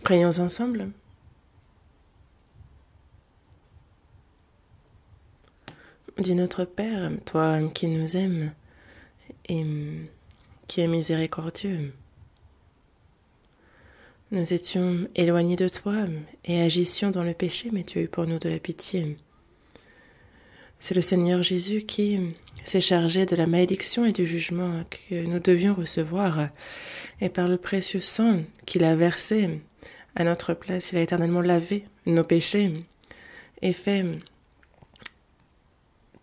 Prions ensemble. Dis notre Père, toi qui nous aimes et qui es miséricordieux. Nous étions éloignés de toi et agissions dans le péché, mais tu as eu pour nous de la pitié. C'est le Seigneur Jésus qui s'est chargé de la malédiction et du jugement que nous devions recevoir, et par le précieux sang qu'il a versé à notre place, il a éternellement lavé nos péchés et fait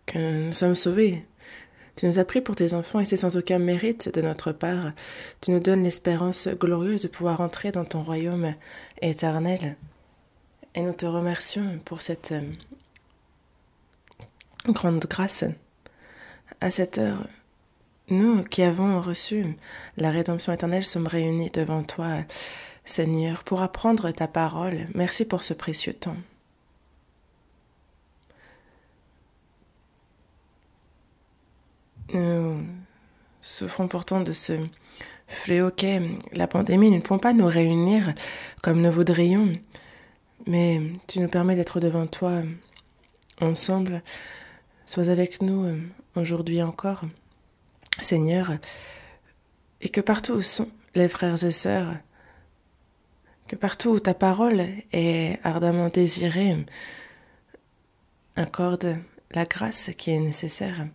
que nous sommes sauvés. Tu nous as pris pour tes enfants et c'est sans aucun mérite de notre part. Tu nous donnes l'espérance glorieuse de pouvoir entrer dans ton royaume éternel. Et nous te remercions pour cette grande grâce. À cette heure, nous qui avons reçu la rédemption éternelle sommes réunis devant toi, Seigneur, pour apprendre ta parole. Merci pour ce précieux temps. Nous souffrons pourtant de ce fléau qu'est la pandémie. Nous ne pouvons pas nous réunir comme nous voudrions, mais tu nous permets d'être devant toi ensemble. Sois avec nous aujourd'hui encore, Seigneur, et que partout où sont les frères et sœurs, que partout où ta parole est ardemment désirée, accorde la grâce qui est nécessaire.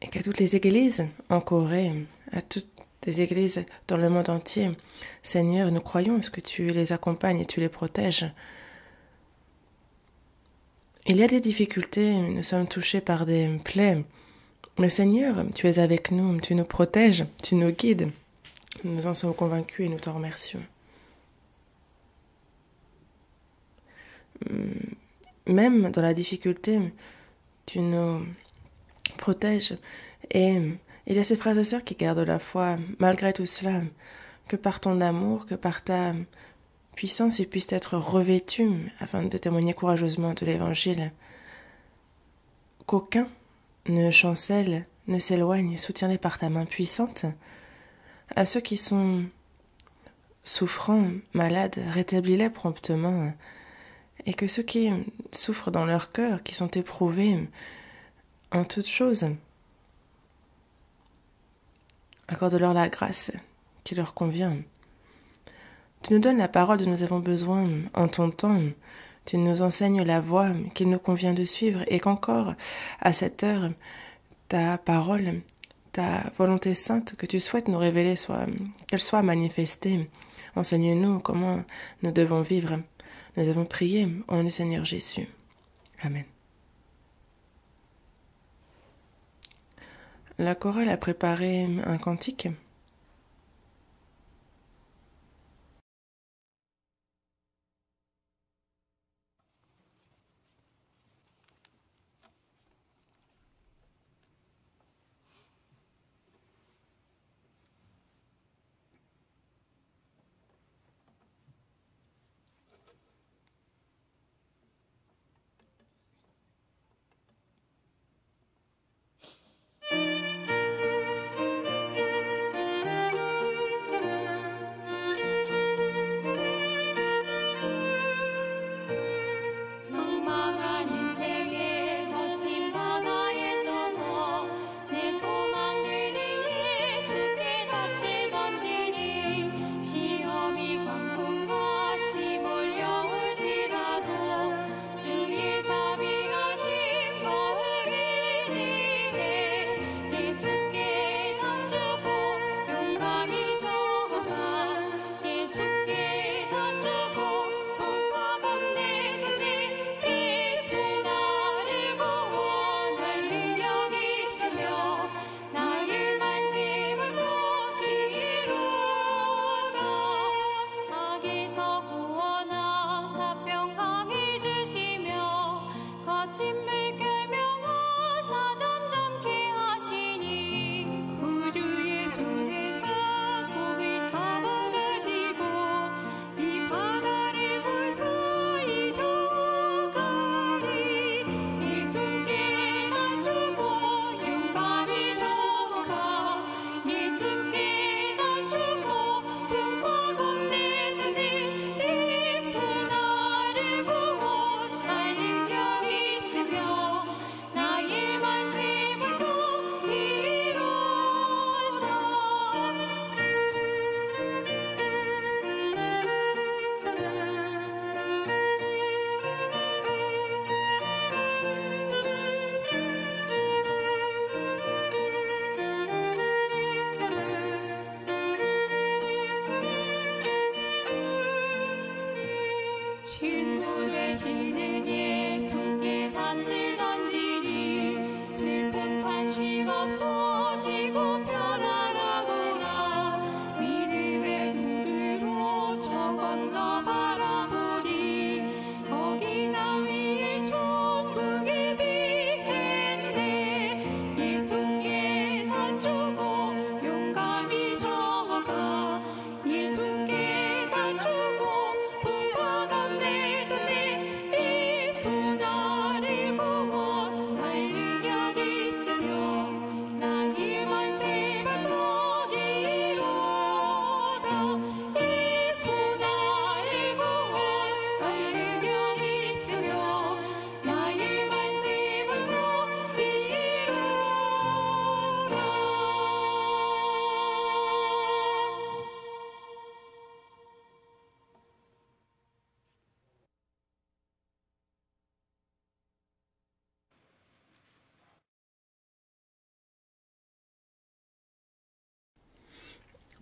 Et qu'à toutes les églises en Corée, à toutes les églises dans le monde entier, Seigneur, nous croyons ce que tu les accompagnes et tu les protèges. Il y a des difficultés, nous sommes touchés par des plaies, mais Seigneur, tu es avec nous, tu nous protèges, tu nous guides. Nous en sommes convaincus et nous t'en remercions. Même dans la difficulté, tu nous protèges. Et il y a ces frères et sœurs qui gardent la foi, malgré tout cela, que par ton amour, que par ta puissance, ils puissent être revêtus afin de témoigner courageusement de l'Évangile. Qu'aucun ne chancelle, ne s'éloigne, soutiens-les par ta main puissante. À ceux qui sont souffrants, malades, rétablis-les promptement. Et que ceux qui souffrent dans leur cœur, qui sont éprouvés en toutes choses, accorde-leur la grâce qui leur convient. Tu nous donnes la parole dont nous avons besoin en ton temps. Tu nous enseignes la voie qu'il nous convient de suivre et qu'encore, à cette heure, ta parole, ta volonté sainte que tu souhaites nous révéler, qu'elle soit manifestée. Enseigne-nous comment nous devons vivre. Nous avons prié au nom du Seigneur Jésus. Amen. La chorale a préparé un cantique.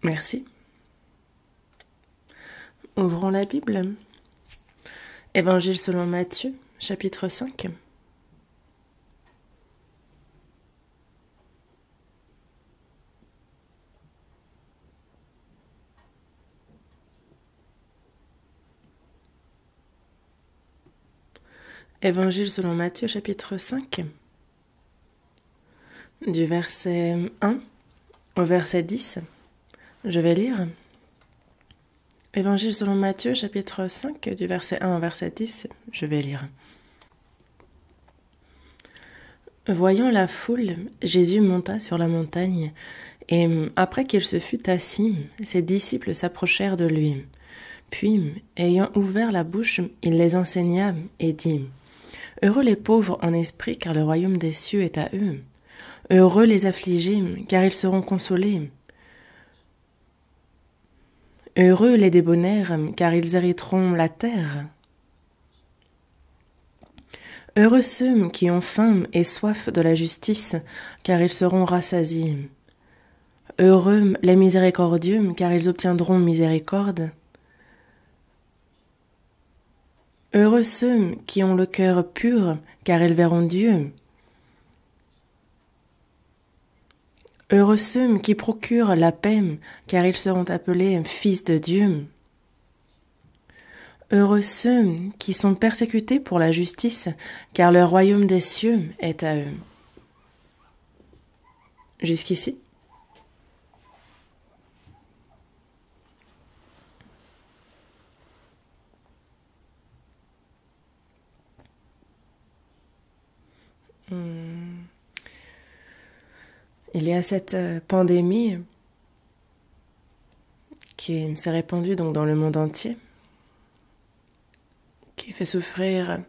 Merci. Ouvrons la Bible. Évangile selon Matthieu, chapitre 5. Évangile selon Matthieu, chapitre 5. Du verset 1 au verset 10. Je vais lire. Évangile selon Matthieu, chapitre 5, du verset 1 au verset 10, je vais lire. Voyant la foule, Jésus monta sur la montagne, et après qu'il se fut assis, ses disciples s'approchèrent de lui. Puis, ayant ouvert la bouche, il les enseigna et dit, « Heureux les pauvres en esprit, car le royaume des cieux est à eux. Heureux les affligés, car ils seront consolés. Heureux les débonnaires, car ils hériteront la terre. Heureux ceux qui ont faim et soif de la justice, car ils seront rassasiés. Heureux les miséricordieux, car ils obtiendront miséricorde. Heureux ceux qui ont le cœur pur, car ils verront Dieu. Heureux ceux qui procurent la paix, car ils seront appelés fils de Dieu. Heureux ceux qui sont persécutés pour la justice, car le royaume des cieux est à eux. Jusqu'ici. Il y a cette pandémie qui s'est répandue donc dans le monde entier, qui fait souffrir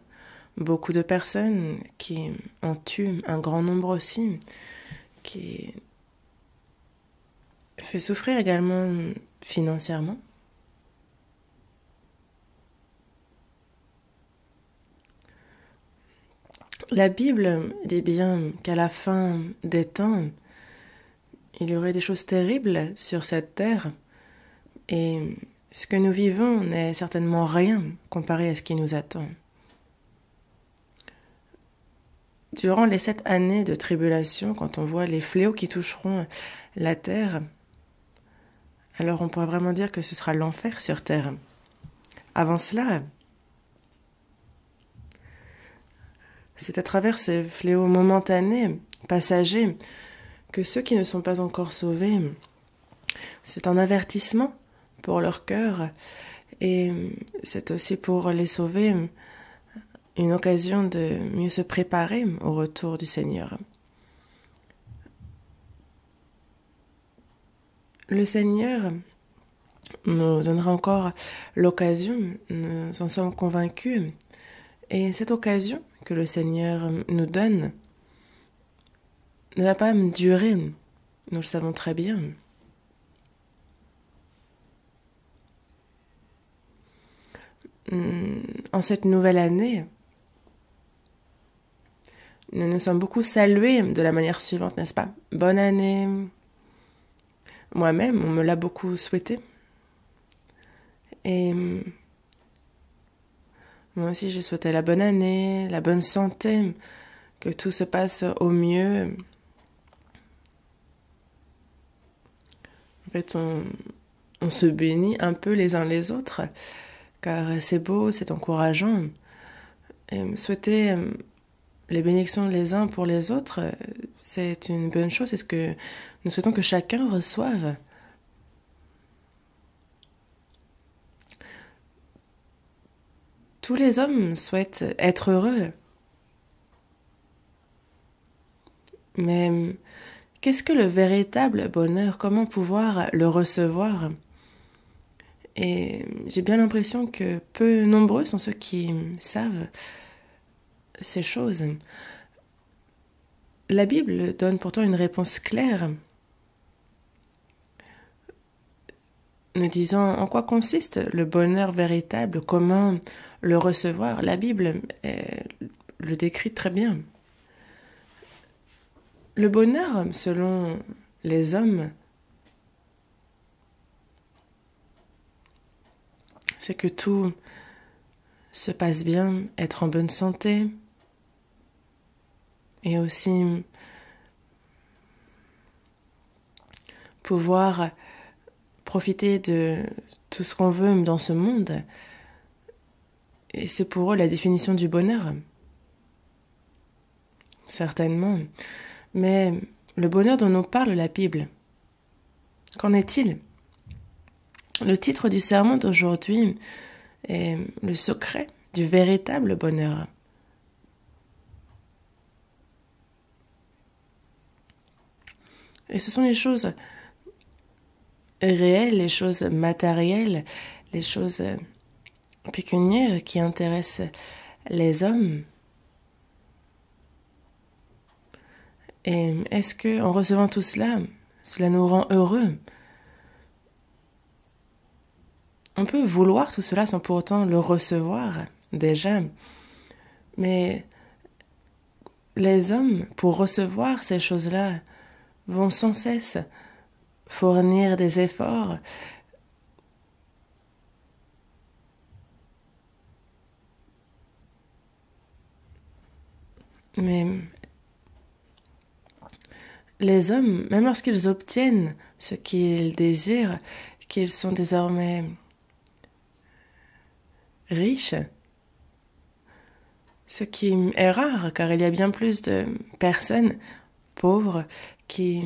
beaucoup de personnes, qui en tue un grand nombre aussi, qui fait souffrir également financièrement. La Bible dit bien qu'à la fin des temps, il y aurait des choses terribles sur cette terre, et ce que nous vivons n'est certainement rien comparé à ce qui nous attend. Durant les 7 années de tribulation, quand on voit les fléaux qui toucheront la terre, alors on pourra vraiment dire que ce sera l'enfer sur terre. Avant cela, c'est à travers ces fléaux momentanés, passagers, que ceux qui ne sont pas encore sauvés, c'est un avertissement pour leur cœur et c'est aussi pour les sauver une occasion de mieux se préparer au retour du Seigneur. Le Seigneur nous donnera encore l'occasion, nous en sommes convaincus, et cette occasion que le Seigneur nous donne ne va pas durer, nous le savons très bien. En cette nouvelle année, nous nous sommes beaucoup salués de la manière suivante, n'est-ce pas? Bonne année. Moi-même, on me l'a beaucoup souhaité. Et moi aussi, je souhaitais la bonne année, la bonne santé, que tout se passe au mieux. En fait, on se bénit un peu les uns les autres, car c'est beau, c'est encourageant. Et souhaiter les bénédictions les uns pour les autres, c'est une bonne chose. C'est ce que nous souhaitons que chacun reçoive. Tous les hommes souhaitent être heureux. Mais qu'est-ce que le véritable bonheur? Comment pouvoir le recevoir? Et j'ai bien l'impression que peu nombreux sont ceux qui savent ces choses. La Bible donne pourtant une réponse claire, nous disant en quoi consiste le bonheur véritable, comment le recevoir. La Bible le décrit très bien. Le bonheur, selon les hommes, c'est que tout se passe bien, être en bonne santé, et aussi pouvoir profiter de tout ce qu'on veut dans ce monde. Et c'est pour eux la définition du bonheur. Certainement. Mais le bonheur dont nous parle la Bible, qu'en est-il? Le titre du sermon d'aujourd'hui est le secret du véritable bonheur. Et ce sont les choses réelles, les choses matérielles, les choses pécuniaires qui intéressent les hommes. Et est-ce que, en recevant tout cela, cela nous rend heureux? On peut vouloir tout cela sans pour autant le recevoir, déjà. Mais les hommes, pour recevoir ces choses-là, vont sans cesse fournir des efforts. Mais les hommes, même lorsqu'ils obtiennent ce qu'ils désirent, qu'ils sont désormais riches, ce qui est rare, car il y a bien plus de personnes pauvres qui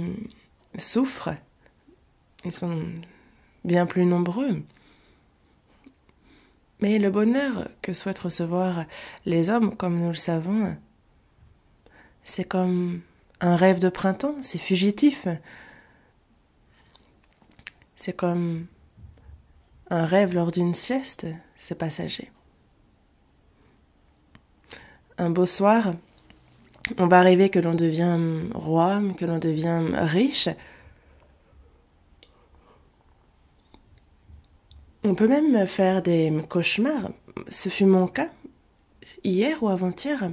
souffrent. Ils sont bien plus nombreux. Mais le bonheur que souhaitent recevoir les hommes, comme nous le savons, c'est comme un rêve de printemps, c'est fugitif. C'est comme un rêve lors d'une sieste, c'est passager. Un beau soir, on va rêver que l'on devient roi, que l'on devient riche. On peut même faire des cauchemars. Ce fut mon cas. Hier ou avant-hier,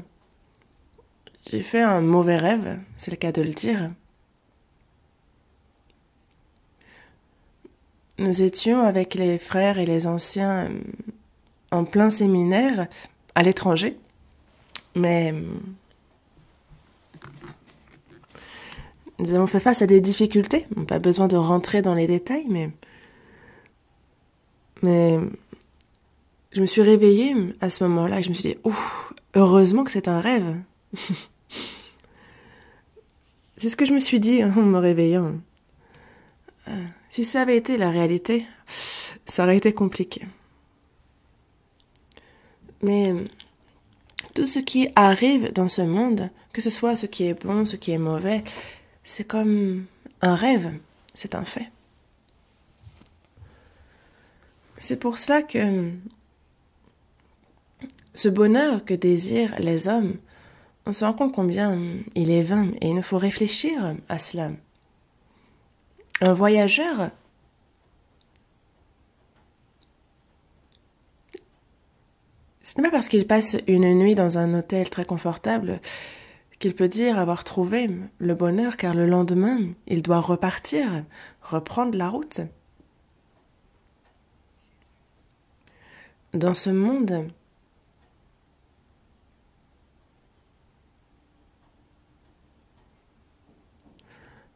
j'ai fait un mauvais rêve, c'est le cas de le dire. Nous étions avec les frères et les anciens en plein séminaire à l'étranger, mais nous avons fait face à des difficultés. Pas besoin de rentrer dans les détails, mais je me suis réveillée à ce moment-là et je me suis dit, ouf, heureusement que c'est un rêve. C'est ce que je me suis dit en me réveillant. Si ça avait été la réalité, ça aurait été compliqué. Mais tout ce qui arrive dans ce monde, que ce soit ce qui est bon, ce qui est mauvais, c'est comme un rêve, c'est un fait. C'est pour cela que ce bonheur que désirent les hommes, on se rend compte combien il est vain et il nous faut réfléchir à cela. Un voyageur ce n'est pas parce qu'il passe une nuit dans un hôtel très confortable qu'il peut dire avoir trouvé le bonheur, car le lendemain, il doit repartir, reprendre la route. Dans ce monde,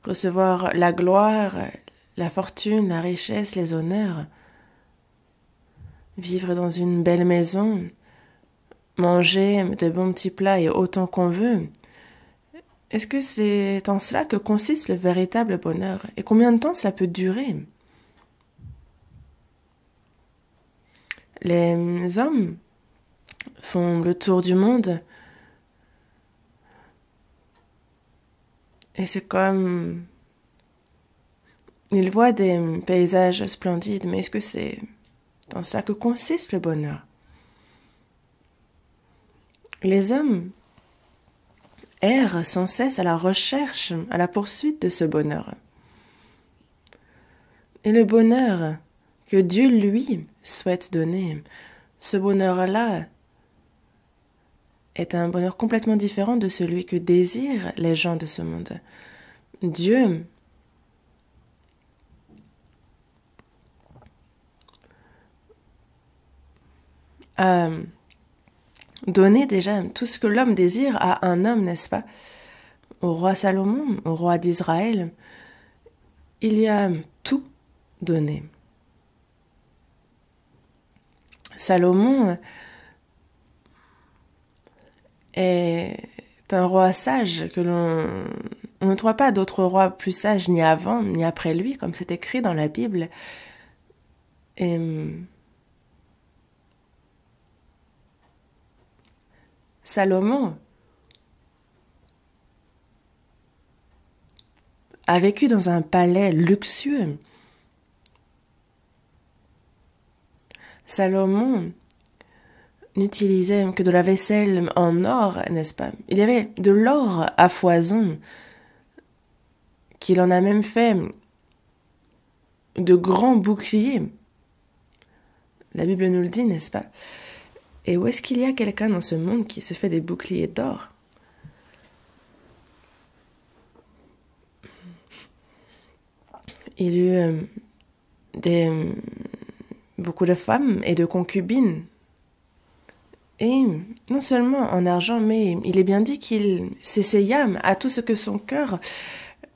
recevoir la gloire, la fortune, la richesse, les honneurs, vivre dans une belle maison, manger de bons petits plats et autant qu'on veut, est-ce que c'est en cela que consiste le véritable bonheur? Et combien de temps cela peut durer? Les hommes font le tour du monde et c'est comme... Ils voient des paysages splendides, mais est-ce que c'est dans cela que consiste le bonheur? Les hommes errent sans cesse à la recherche, à la poursuite de ce bonheur. Et le bonheur que Dieu, lui, souhaite donner, ce bonheur-là est un bonheur complètement différent de celui que désirent les gens de ce monde. Dieu a donné déjà tout ce que l'homme désire à un homme, n'est-ce pas? Au roi Salomon, au roi d'Israël, il y a tout donné. Salomon est un roi sage que on ne trouve pas d'autres rois plus sages ni avant ni après lui, comme c'est écrit dans la Bible. Et Salomon a vécu dans un palais luxueux. Salomon n'utilisait que de la vaisselle en or, n'est-ce pas? Il y avait de l'or à foison, qu'il en a même fait de grands boucliers. La Bible nous le dit, n'est-ce pas? Et où est-ce qu'il y a quelqu'un dans ce monde qui se fait des boucliers d'or? Il y eut beaucoup de femmes et de concubines. Et non seulement en argent, mais il est bien dit qu'il s'essaya à tout ce que son cœur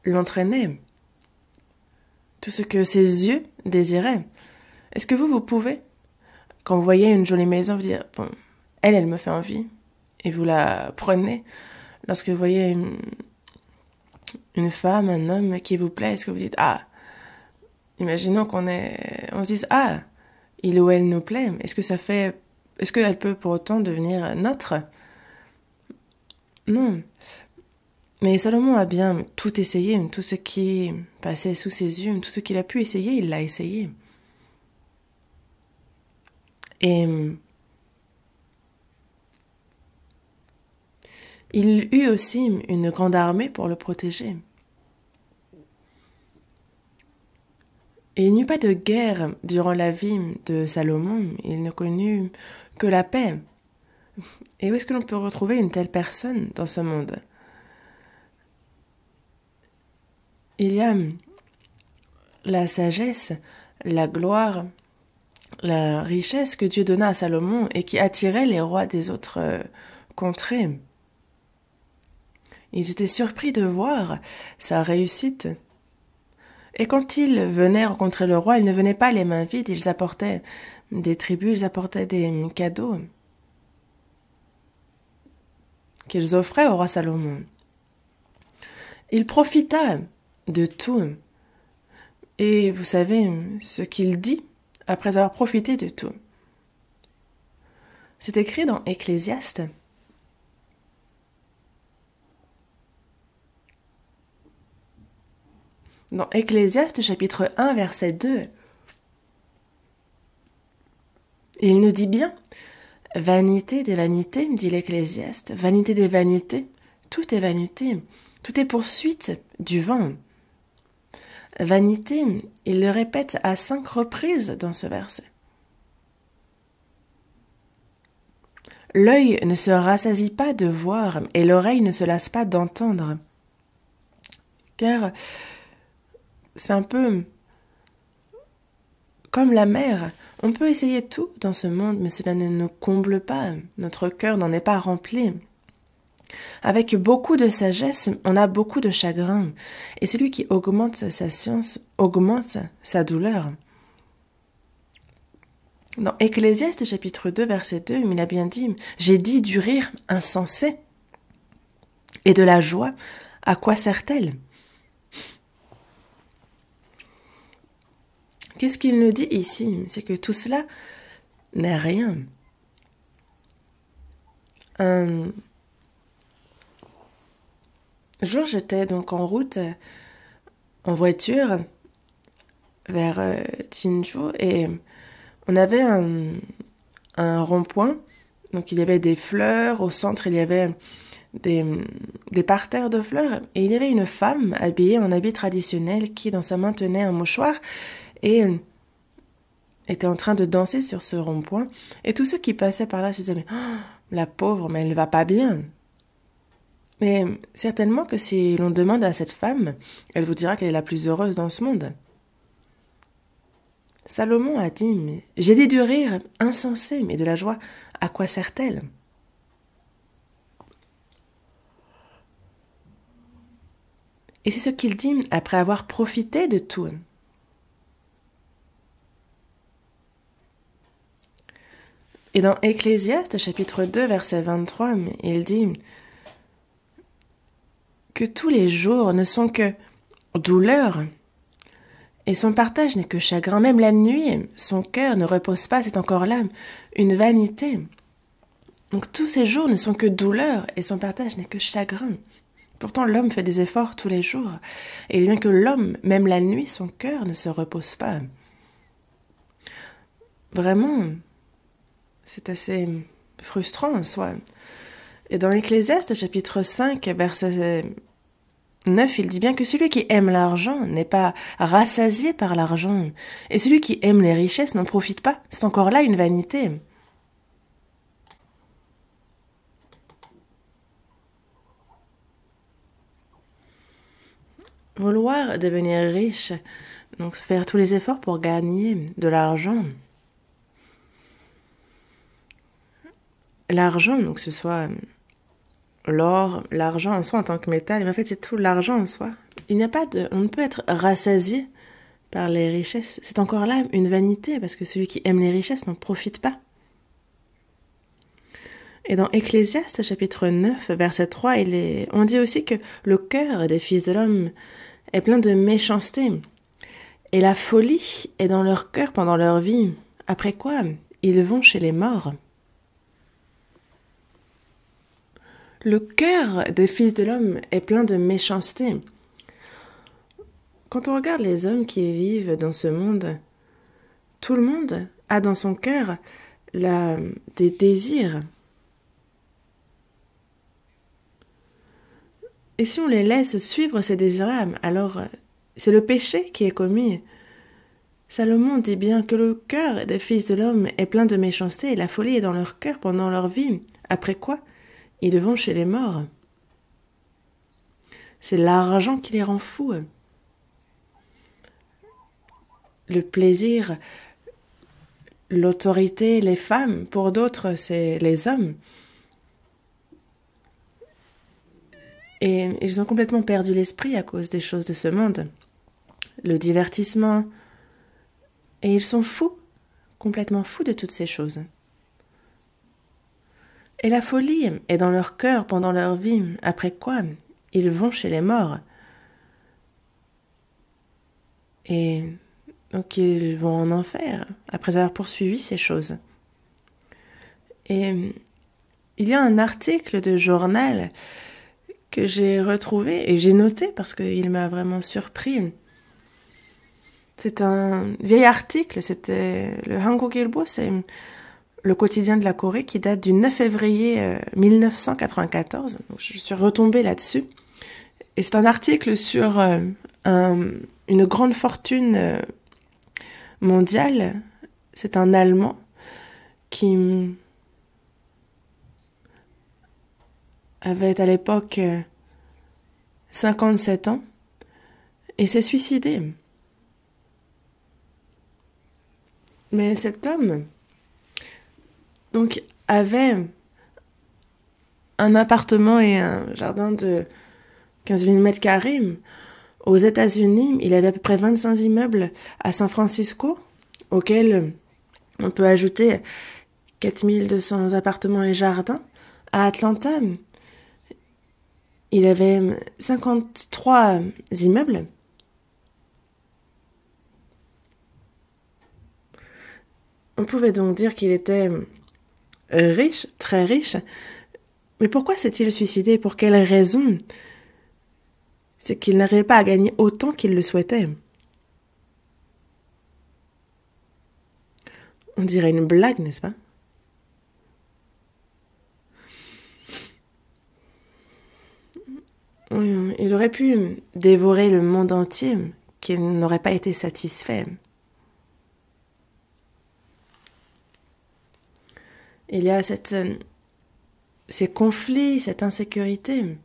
l'entraînait, tout ce que ses yeux désiraient. Est-ce que vous pouvez, quand vous voyez une jolie maison, vous dire, bon, elle me fait envie, et vous la prenez? Lorsque vous voyez une femme, un homme qui vous plaît, est-ce que vous dites, ah, imaginons on se dise, ah, il ou elle nous plaît, est-ce qu'elle peut pour autant devenir notre? Non. Mais Salomon a bien tout essayé, tout ce qui passait sous ses yeux, tout ce qu'il a pu essayer, il l'a essayé. Et il eut aussi une grande armée pour le protéger. Et il n'y eut pas de guerre durant la vie de Salomon, il ne connut que la paix. Et où est-ce que l'on peut retrouver une telle personne dans ce monde? Il y a la sagesse, la gloire, la richesse que Dieu donna à Salomon et qui attirait les rois des autres contrées. Ils étaient surpris de voir sa réussite. Et quand ils venaient rencontrer le roi, ils ne venaient pas les mains vides, ils apportaient des tribus, ils apportaient des cadeaux qu'ils offraient au roi Salomon. Il profita de tout. Et vous savez ce qu'il dit après avoir profité de tout. C'est écrit dans Ecclésiaste. Dans Ecclésiaste chapitre 1 verset 2, il nous dit bien, « Vanité des vanités, dit l'Ecclésiaste, vanité des vanités, tout est vanité, tout est poursuite du vent. » Vanité, il le répète à 5 reprises dans ce verset. L'œil ne se rassasie pas de voir et l'oreille ne se lasse pas d'entendre. Car c'est un peu comme la mer. On peut essayer tout dans ce monde, mais cela ne nous comble pas. Notre cœur n'en est pas rempli. Avec beaucoup de sagesse, on a beaucoup de chagrin. Et celui qui augmente sa science augmente sa douleur. Dans Ecclésiaste chapitre 2, verset 2, il a bien dit « J'ai dit du rire insensé et de la joie, à quoi sert-elle » Qu'est-ce qu'il nous dit ici? C'est que tout cela n'est rien. Un jour, j'étais donc en route, en voiture, vers Jinju, et on avait un rond-point. Donc il y avait des fleurs, au centre il y avait des parterres de fleurs, et il y avait une femme habillée en habit traditionnel qui dans sa main tenait un mouchoir, et était en train de danser sur ce rond-point. Et tous ceux qui passaient par là se disaient, mais oh, la pauvre, mais elle ne va pas bien. Mais certainement que si l'on demande à cette femme, elle vous dira qu'elle est la plus heureuse dans ce monde. Salomon a dit, j'ai dit du rire insensé, mais de la joie, à quoi sert-elle? Et c'est ce qu'il dit après avoir profité de tout. Et dans Ecclésiaste, chapitre 2, verset 23, il dit que tous les jours ne sont que douleur, et son partage n'est que chagrin. Même la nuit, son cœur ne repose pas, c'est encore là une vanité. Donc tous ces jours ne sont que douleur, et son partage n'est que chagrin. Pourtant l'homme fait des efforts tous les jours, et bien que l'homme, même la nuit, son cœur ne se repose pas. Vraiment, c'est assez frustrant en soi. Et dans Ecclésiaste, chapitre 5, verset 9, il dit bien que celui qui aime l'argent n'est pas rassasié par l'argent, et celui qui aime les richesses n'en profite pas. C'est encore là une vanité. Vouloir devenir riche, donc faire tous les efforts pour gagner de l'argent. L'argent, donc que ce soit l'or, l'argent en soi en tant que métal, mais en fait c'est tout l'argent en soi. On ne peut être rassasié par les richesses. C'est encore là une vanité, parce que celui qui aime les richesses n'en profite pas. Et dans Ecclésiaste, chapitre 9, verset 3, on dit aussi que le cœur des fils de l'homme est plein de méchanceté, et la folie est dans leur cœur pendant leur vie, après quoi ils vont chez les morts. Le cœur des fils de l'homme est plein de méchanceté. Quand on regarde les hommes qui vivent dans ce monde, tout le monde a dans son cœur des désirs. Et si on les laisse suivre ces désirs-là, alors c'est le péché qui est commis. Salomon dit bien que le cœur des fils de l'homme est plein de méchanceté et la folie est dans leur cœur pendant leur vie. Après quoi ils vont chez les morts. C'est l'argent qui les rend fous. Le plaisir, l'autorité, les femmes, pour d'autres, c'est les hommes. Et ils ont complètement perdu l'esprit à cause des choses de ce monde. Le divertissement. Et ils sont fous, complètement fous de toutes ces choses. Et la folie est dans leur cœur pendant leur vie, après quoi ils vont chez les morts. Et donc ils vont en enfer, après avoir poursuivi ces choses. Et il y a un article de journal que j'ai retrouvé et j'ai noté parce qu'il m'a vraiment surpris. C'est un vieil article, c'était le Hangul-ilbo, c'est le quotidien de la Corée qui date du 9 février 1994. Donc, je suis retombée là-dessus. Et c'est un article sur une grande fortune mondiale. C'est un Allemand qui avait à l'époque 57 ans et s'est suicidé. Mais cet homme donc avait un appartement et un jardin de 15 000 mètres carrés. Aux États-Unis, il avait à peu près 25 immeubles à San Francisco, auxquels on peut ajouter 4200 appartements et jardins. À Atlanta, il avait 53 immeubles. On pouvait donc dire qu'il était riche, très riche. Mais pourquoi s'est-il suicidé? Pour quelle raison? C'est qu'il n'arrivait pas à gagner autant qu'il le souhaitait. On dirait une blague, n'est-ce pas? Il aurait pu dévorer le monde entier, qu'il n'aurait pas été satisfait. Il y a ces conflits, cette insécurité.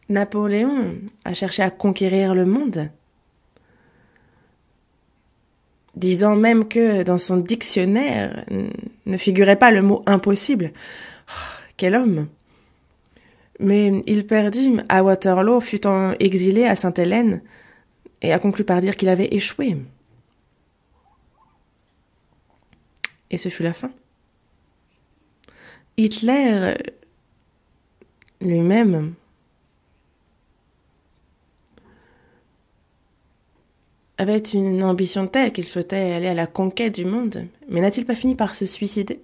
Napoléon a cherché à conquérir le monde. disant même que dans son dictionnaire ne figurait pas le mot impossible. Oh, quel homme! Mais il perdit à Waterloo, fut exilé à Sainte-Hélène, et a conclu par dire qu'il avait échoué. Et ce fut la fin. Hitler lui-même avait une ambition telle qu'il souhaitait aller à la conquête du monde, mais n'a-t-il pas fini par se suicider?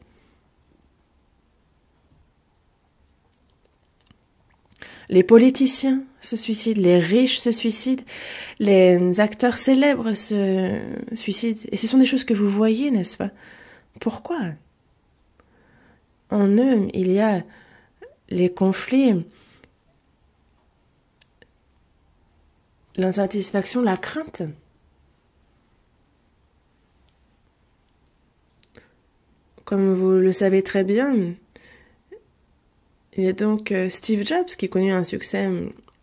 Les politiciens se suicident, les riches se suicident, les acteurs célèbres se suicident. Et ce sont des choses que vous voyez, n'est-ce pas? Pourquoi? En eux, il y a les conflits, l'insatisfaction, la crainte. Comme vous le savez très bien, il y a donc Steve Jobs qui connut un succès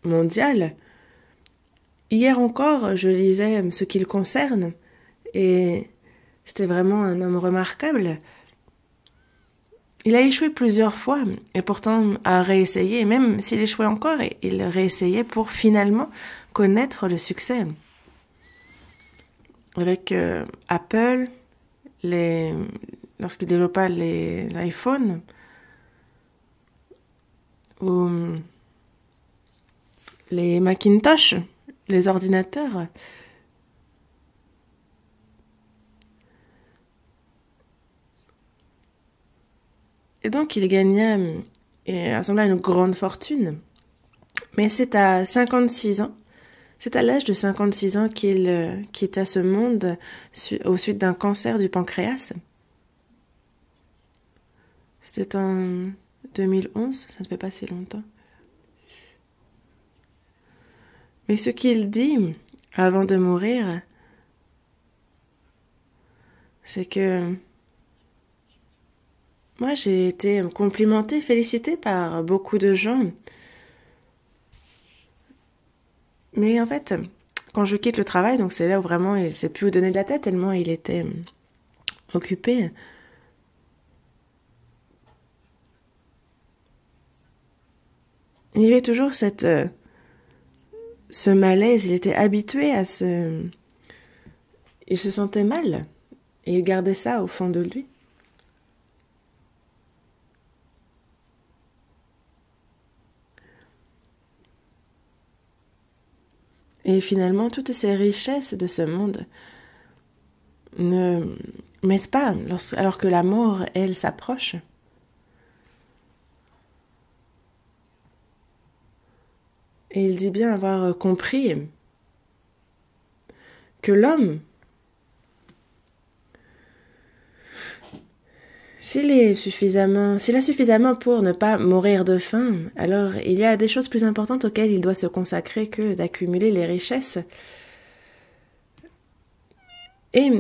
mondial. Hier encore, je lisais ce qui le concerne et c'était vraiment un homme remarquable. Il a échoué plusieurs fois et pourtant a réessayé. Même s'il échouait encore, il réessayait pour finalement connaître le succès. Avec Apple, lorsqu'il développa les iPhones, ou les Macintosh, les ordinateurs. Et donc il gagna et rassembla une grande fortune. Mais c'est à 56 ans, c'est à l'âge de 56 ans qu'il quitta ce monde au suite d'un cancer du pancréas. C'était en 2011, ça ne fait pas si longtemps. Mais ce qu'il dit avant de mourir, c'est que moi j'ai été complimentée, félicitée par beaucoup de gens. Mais en fait, quand je quitte le travail, donc c'est là où vraiment il ne sait plus où donner de la tête, tellement il était occupé. Il y avait toujours ce malaise, il était habitué à ce... Il se sentait mal, et il gardait ça au fond de lui. Et finalement, toutes ces richesses de ce monde ne mettent pas, alors que la mort, elle, s'approche. Et il dit bien avoir compris que l'homme, s'il a suffisamment pour ne pas mourir de faim, alors il y a des choses plus importantes auxquelles il doit se consacrer que d'accumuler les richesses. Et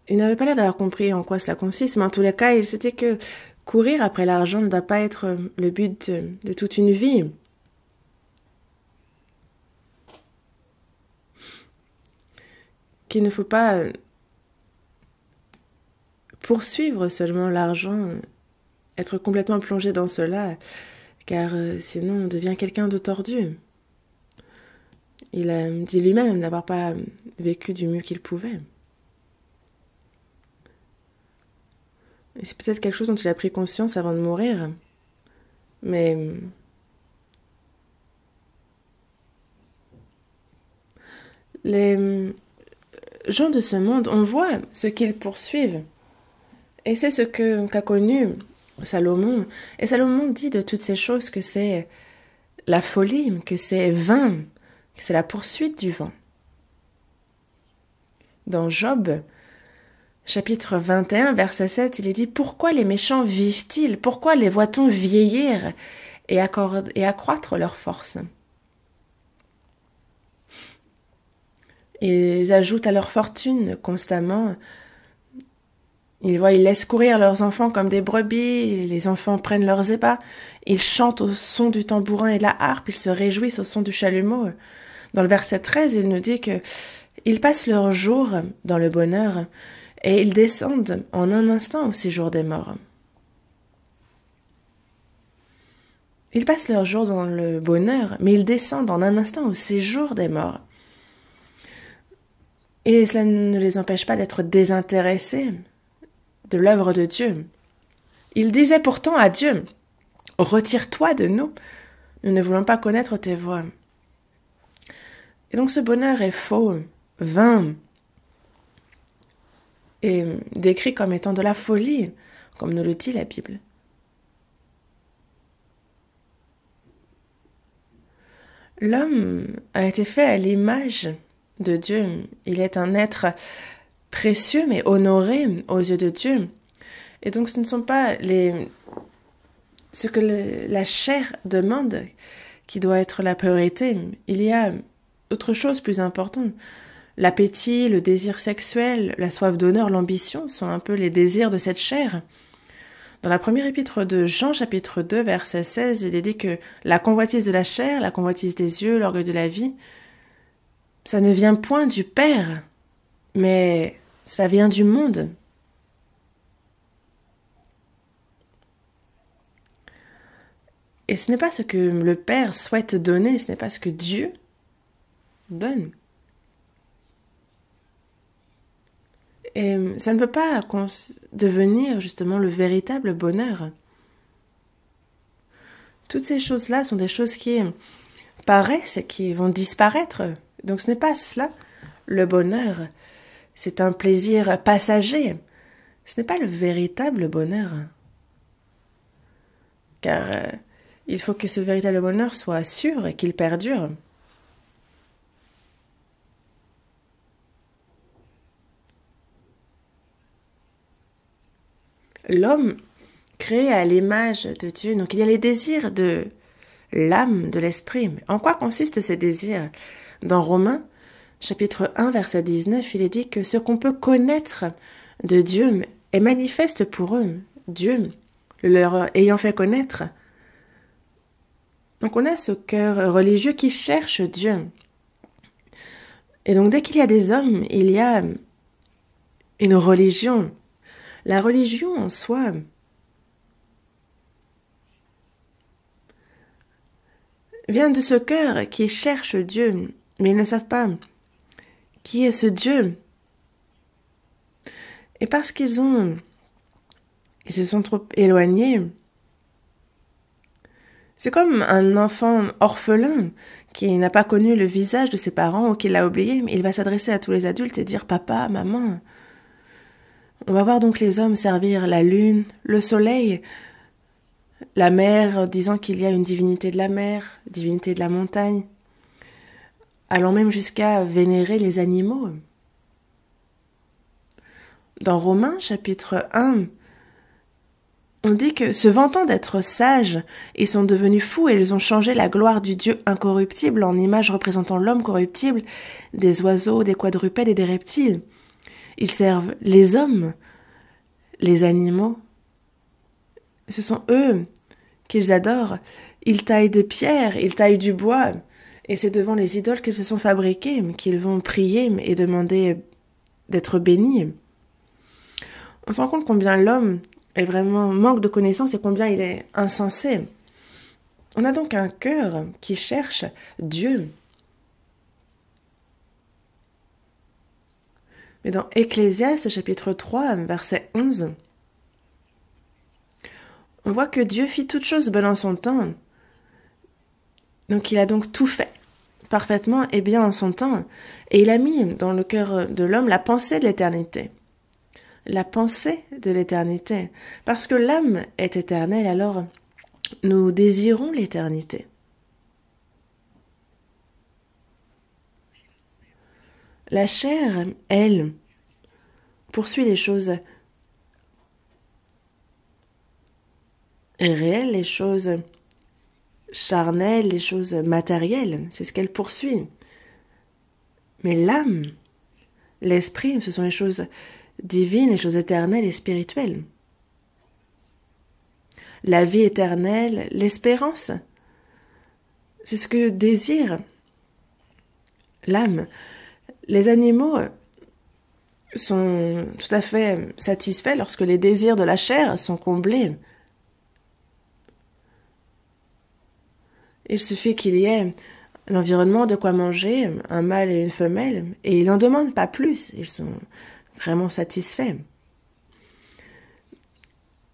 il n'avait pas l'air d'avoir compris en quoi cela consiste, mais en tous les cas, il s'était que courir après l'argent ne doit pas être le but de toute une vie. Qu'il ne faut pas poursuivre seulement l'argent, être complètement plongé dans cela, car sinon on devient quelqu'un de tordu. Il a dit lui-même n'avoir pas vécu du mieux qu'il pouvait. Et c'est peut-être quelque chose dont il a pris conscience avant de mourir, mais les gens de ce monde, on voit ce qu'ils poursuivent. Et c'est ce qu'a connu Salomon. Et Salomon dit de toutes ces choses que c'est la folie, que c'est vain, que c'est la poursuite du vent. Dans Job, chapitre 21, verset 7, il est dit « Pourquoi les méchants vivent-ils? Pourquoi les voit-on vieillir et accroître leur force ?» Ils ajoutent à leur fortune constamment. Ils laissent courir leurs enfants comme des brebis, les enfants prennent leurs ébats, ils chantent au son du tambourin et de la harpe, ils se réjouissent au son du chalumeau. Dans le verset 13, il nous dit que Ils passent leur jour dans le bonheur et ils descendent en un instant au séjour des morts. Ils passent leur jour dans le bonheur, mais ils descendent en un instant au séjour des morts. Et cela ne les empêche pas d'être désintéressés de l'œuvre de Dieu. Ils disaient pourtant à Dieu, « Retire-toi de nous, nous ne voulons pas connaître tes voies. » Et donc ce bonheur est faux, vain, et décrit comme étant de la folie, comme nous le dit la Bible. L'homme a été fait à l'image de Dieu. Il est un être précieux mais honoré aux yeux de Dieu. Et donc ce ne sont pas ce que la chair demande qui doit être la priorité. Il y a autre chose plus importante. L'appétit, le désir sexuel, la soif d'honneur, l'ambition sont un peu les désirs de cette chair. Dans la première épître de Jean, chapitre 2, verset 16, il est dit que la convoitise de la chair, la convoitise des yeux, l'orgueil de la vie, ça ne vient point du Père, mais ça vient du monde. Et ce n'est pas ce que le Père souhaite donner, ce n'est pas ce que Dieu donne. Et ça ne peut pas devenir justement le véritable bonheur. Toutes ces choses-là sont des choses qui paraissent et qui vont disparaître. Donc ce n'est pas cela, le bonheur. C'est un plaisir passager. Ce n'est pas le véritable bonheur. Car il faut que ce véritable bonheur soit sûr et qu'il perdure. L'homme créé à l'image de Dieu, donc il y a les désirs de l'âme, de l'esprit. En quoi consistent ces désirs? Dans Romains, chapitre 1, verset 19, il est dit que ce qu'on peut connaître de Dieu est manifeste pour eux, Dieu leur ayant fait connaître. Donc on a ce cœur religieux qui cherche Dieu. Et donc dès qu'il y a des hommes, il y a une religion. La religion en soi vient de ce cœur qui cherche Dieu, mais ils ne savent pas qui est ce Dieu. Et parce ils se sont trop éloignés, c'est comme un enfant orphelin qui n'a pas connu le visage de ses parents ou qui l'a oublié, mais il va s'adresser à tous les adultes et dire « Papa, maman ». On va voir donc les hommes servir la lune, le soleil, la mer, disant qu'il y a une divinité de la mer, divinité de la montagne, allant même jusqu'à vénérer les animaux. Dans Romains, chapitre 1, on dit que, se vantant d'être sages, ils sont devenus fous et ils ont changé la gloire du Dieu incorruptible en image représentant l'homme corruptible, des oiseaux, des quadrupèdes et des reptiles. Ils servent les hommes, les animaux. Ce sont eux qu'ils adorent. Ils taillent des pierres, ils taillent du bois. Et c'est devant les idoles qu'ils se sont fabriqués qu'ils vont prier et demander d'être bénis. On se rend compte combien l'homme est vraiment manque de connaissances et combien il est insensé. On a donc un cœur qui cherche Dieu. Mais dans Ecclésiaste, chapitre 3, verset 11, on voit que Dieu fit toutes choses bonnes en son temps. Donc il a donc tout fait parfaitement et bien en son temps. Et il a mis dans le cœur de l'homme la pensée de l'éternité. La pensée de l'éternité. Parce que l'âme est éternelle, alors nous désirons l'éternité. La chair, elle, poursuit les choses réelles, les choses charnelles, les choses matérielles. C'est ce qu'elle poursuit. Mais l'âme, l'esprit, ce sont les choses divines, les choses éternelles et spirituelles. La vie éternelle, l'espérance, c'est ce que désire l'âme. Les animaux sont tout à fait satisfaits lorsque les désirs de la chair sont comblés. Il suffit qu'il y ait l'environnement, de quoi manger, un mâle et une femelle, et ils n'en demandent pas plus, ils sont vraiment satisfaits.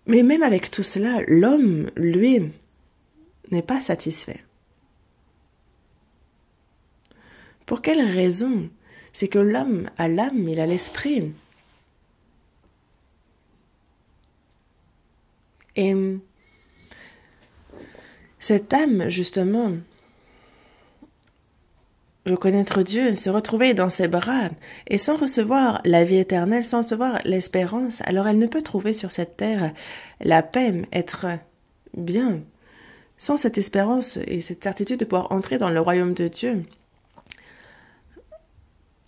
Mais même avec tout cela, l'homme, lui, n'est pas satisfait. Pour quelle raison? C'est que l'homme a l'âme, il a l'esprit. Et cette âme, justement, veut connaître Dieu, se retrouver dans ses bras, et sans recevoir la vie éternelle, sans recevoir l'espérance, alors elle ne peut trouver sur cette terre la paix, être bien. Sans cette espérance et cette certitude de pouvoir entrer dans le royaume de Dieu,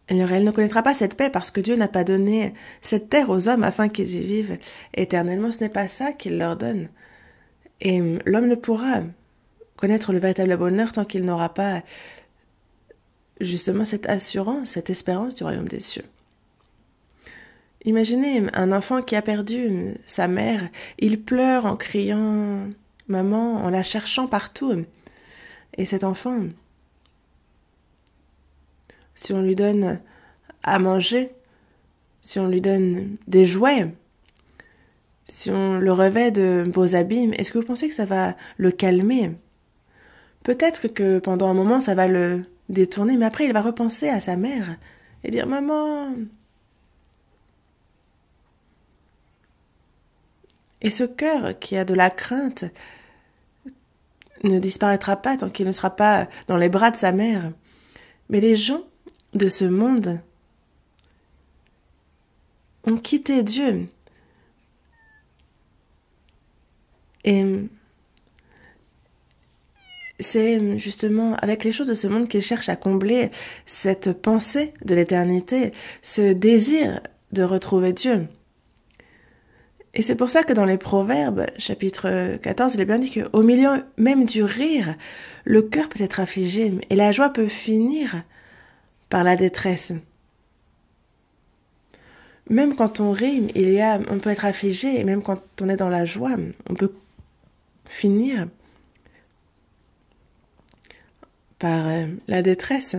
alors elle ne connaîtra pas cette paix parce que Dieu n'a pas donné cette terre aux hommes afin qu'ils y vivent éternellement. Ce n'est pas ça qu'il leur donne. Et l'homme ne pourra connaître le véritable bonheur tant qu'il n'aura pas justement cette assurance, cette espérance du royaume des cieux. Imaginez un enfant qui a perdu sa mère, il pleure en criant « maman », en la cherchant partout. Et cet enfant, si on lui donne à manger, si on lui donne des jouets, si on le revêt de beaux habits, est-ce que vous pensez que ça va le calmer? Peut-être que pendant un moment, ça va le détourner, mais après, il va repenser à sa mère et dire « Maman !» Et ce cœur qui a de la crainte ne disparaîtra pas tant qu'il ne sera pas dans les bras de sa mère. Mais les gens de ce monde ont quitté Dieu. Et c'est justement avec les choses de ce monde qu'ils cherchent à combler cette pensée de l'éternité, ce désir de retrouver Dieu. Et c'est pour ça que dans les Proverbes, chapitre 14, il est bien dit qu'au milieu même du rire, le cœur peut être affligé et la joie peut finir par la détresse. Même quand on rit, on peut être affligé, et même quand on est dans la joie, on peut finir par la détresse.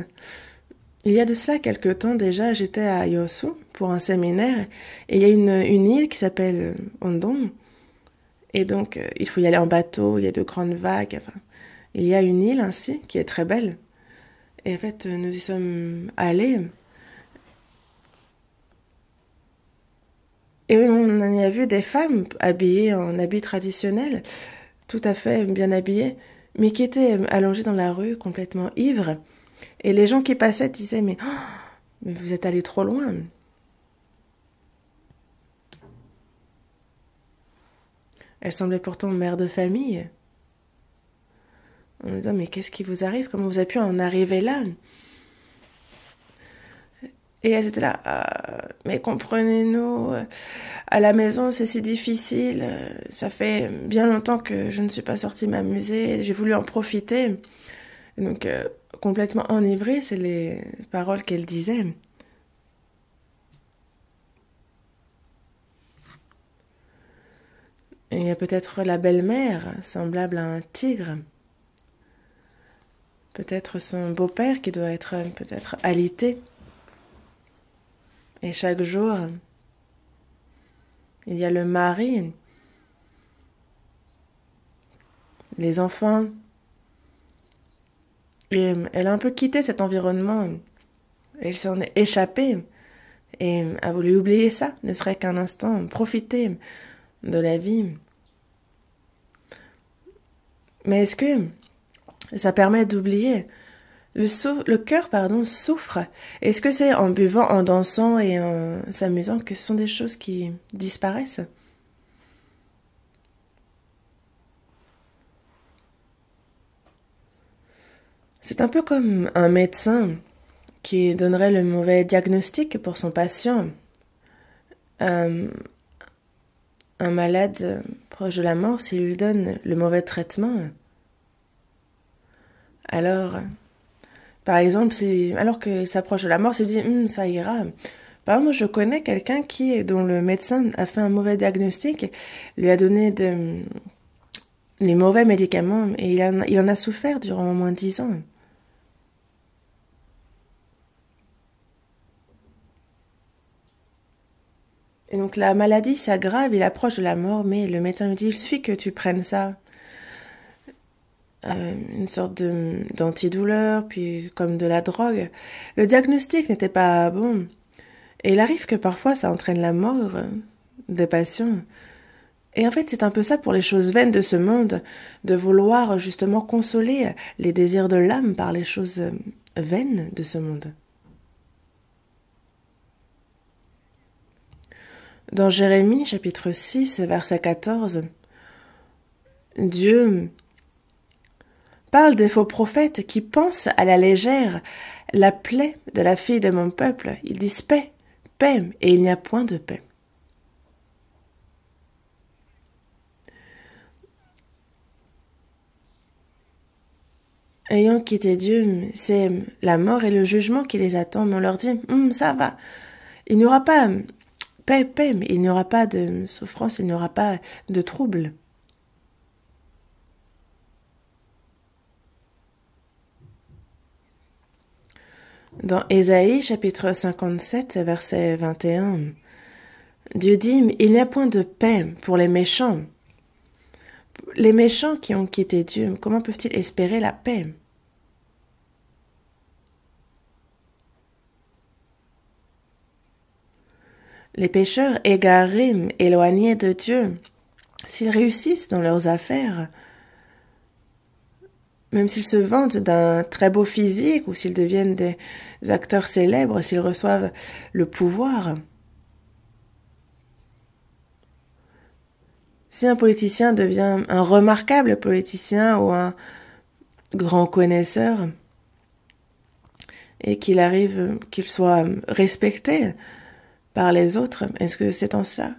Il y a de cela quelque temps déjà, j'étais à Yosu pour un séminaire, et il y a une île qui s'appelle Ondon, et donc il faut y aller en bateau, il y a de grandes vagues, enfin, il y a une île ainsi qui est très belle, et en fait nous y sommes allés, et on y a vu des femmes habillées en habits traditionnels, tout à fait bien habillées, mais qui étaient allongées dans la rue, complètement ivres. Et les gens qui passaient disaient « mais vous êtes allés trop loin !» Elle semblait pourtant mère de famille. On nous disait « mais qu'est-ce qui vous arrive? Comment vous avez pu en arriver là ?» Et elles étaient là « mais comprenez-nous, à la maison c'est si difficile, ça fait bien longtemps que je ne suis pas sortie m'amuser, j'ai voulu en profiter. » Donc complètement enivrée, c'est les paroles qu'elle disait. Et il y a peut-être la belle-mère, semblable à un tigre. Peut-être son beau-père qui doit être peut-être alité. Et chaque jour, il y a le mari, les enfants. Et elle a un peu quitté cet environnement. Elle s'en est échappée. Et a voulu oublier ça, ne serait qu'un instant, profiter de la vie. Mais est-ce que ça permet d'oublier? Le cœur, souffre. Est-ce que c'est en buvant, en dansant et en s'amusant que ce sont des choses qui disparaissent? C'est un peu comme un médecin qui donnerait le mauvais diagnostic pour son patient. Un malade proche de la mort, s'il lui donne le mauvais traitement, alors Par exemple, alors qu'il s'approche de la mort, s'il dit ça ira. Par exemple, moi, je connais quelqu'un dont le médecin a fait un mauvais diagnostic, lui a donné les mauvais médicaments, et il en a souffert durant au moins 10 ans. Et donc la maladie s'aggrave, il approche de la mort, mais le médecin lui dit, il suffit que tu prennes ça, une sorte d'antidouleur, puis comme de la drogue. Le diagnostic n'était pas bon. Et il arrive que parfois ça entraîne la mort des patients. Et en fait, c'est un peu ça pour les choses vaines de ce monde, de vouloir justement consoler les désirs de l'âme par les choses vaines de ce monde. Dans Jérémie, chapitre 6, verset 14, Dieu parle des faux prophètes qui pensent à la légère la plaie de la fille de mon peuple. Ils disent paix, paix, et il n'y a point de paix. Ayant quitté Dieu, c'est la mort et le jugement qui les attendent. Mais on leur dit, ça va, il n'y aura pas paix, paix, mais il n'y aura pas de souffrance, il n'y aura pas de trouble. Dans Ésaïe, chapitre 57, verset 21, Dieu dit, il n'y a point de paix pour les méchants. Les méchants qui ont quitté Dieu, comment peuvent-ils espérer la paix? Les pécheurs égarés, éloignés de Dieu, s'ils réussissent dans leurs affaires, même s'ils se vantent d'un très beau physique ou s'ils deviennent des acteurs célèbres, s'ils reçoivent le pouvoir, si un politicien devient un remarquable politicien ou un grand connaisseur et qu'il soit respecté par les autres, est-ce que c'est en ça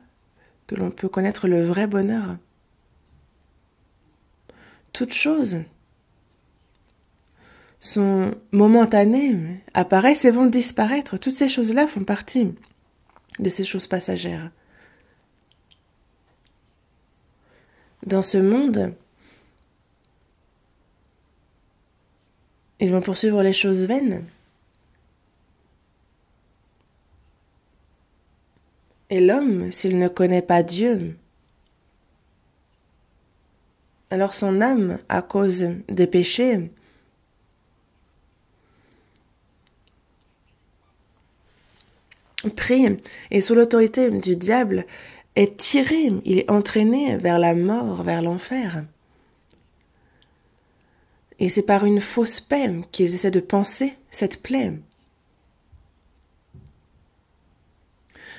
que l'on peut connaître le vrai bonheur? Toutes choses sont momentanées, apparaissent et vont disparaître. Toutes ces choses-là font partie de ces choses passagères. Dans ce monde, ils vont poursuivre les choses vaines. Et l'homme, s'il ne connaît pas Dieu, alors son âme, à cause des péchés, pris et sous l'autorité du diable, est tiré, il est entraîné vers la mort, vers l'enfer. Et c'est par une fausse paix qu'ils essaient de penser cette plaie.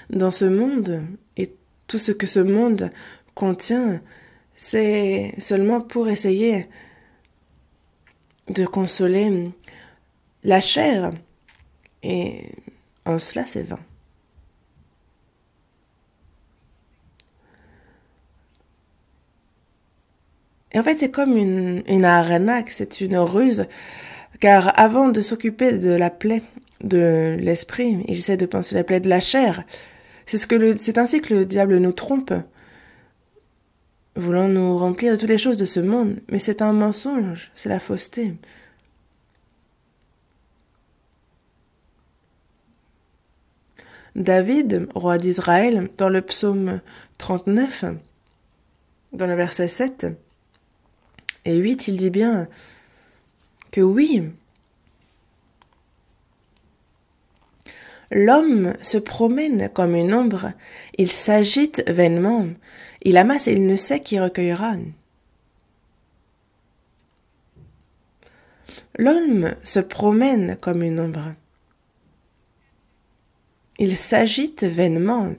Dans ce monde, et tout ce que ce monde contient, c'est seulement pour essayer de consoler la chair. Et en cela, c'est vain. Et en fait, c'est comme une arnaque, c'est une ruse, car avant de s'occuper de la plaie de l'esprit, il essaie de penser la plaie de la chair. C'est ainsi que le diable nous trompe, voulant nous remplir de toutes les choses de ce monde. Mais c'est un mensonge, c'est la fausseté. David, roi d'Israël, dans le psaume 39, dans le verset 7 et 8, il dit bien que oui, l'homme se promène comme une ombre, il s'agite vainement, il amasse et il ne sait qui recueillera. L'homme se promène comme une ombre. Il s'agite vainement,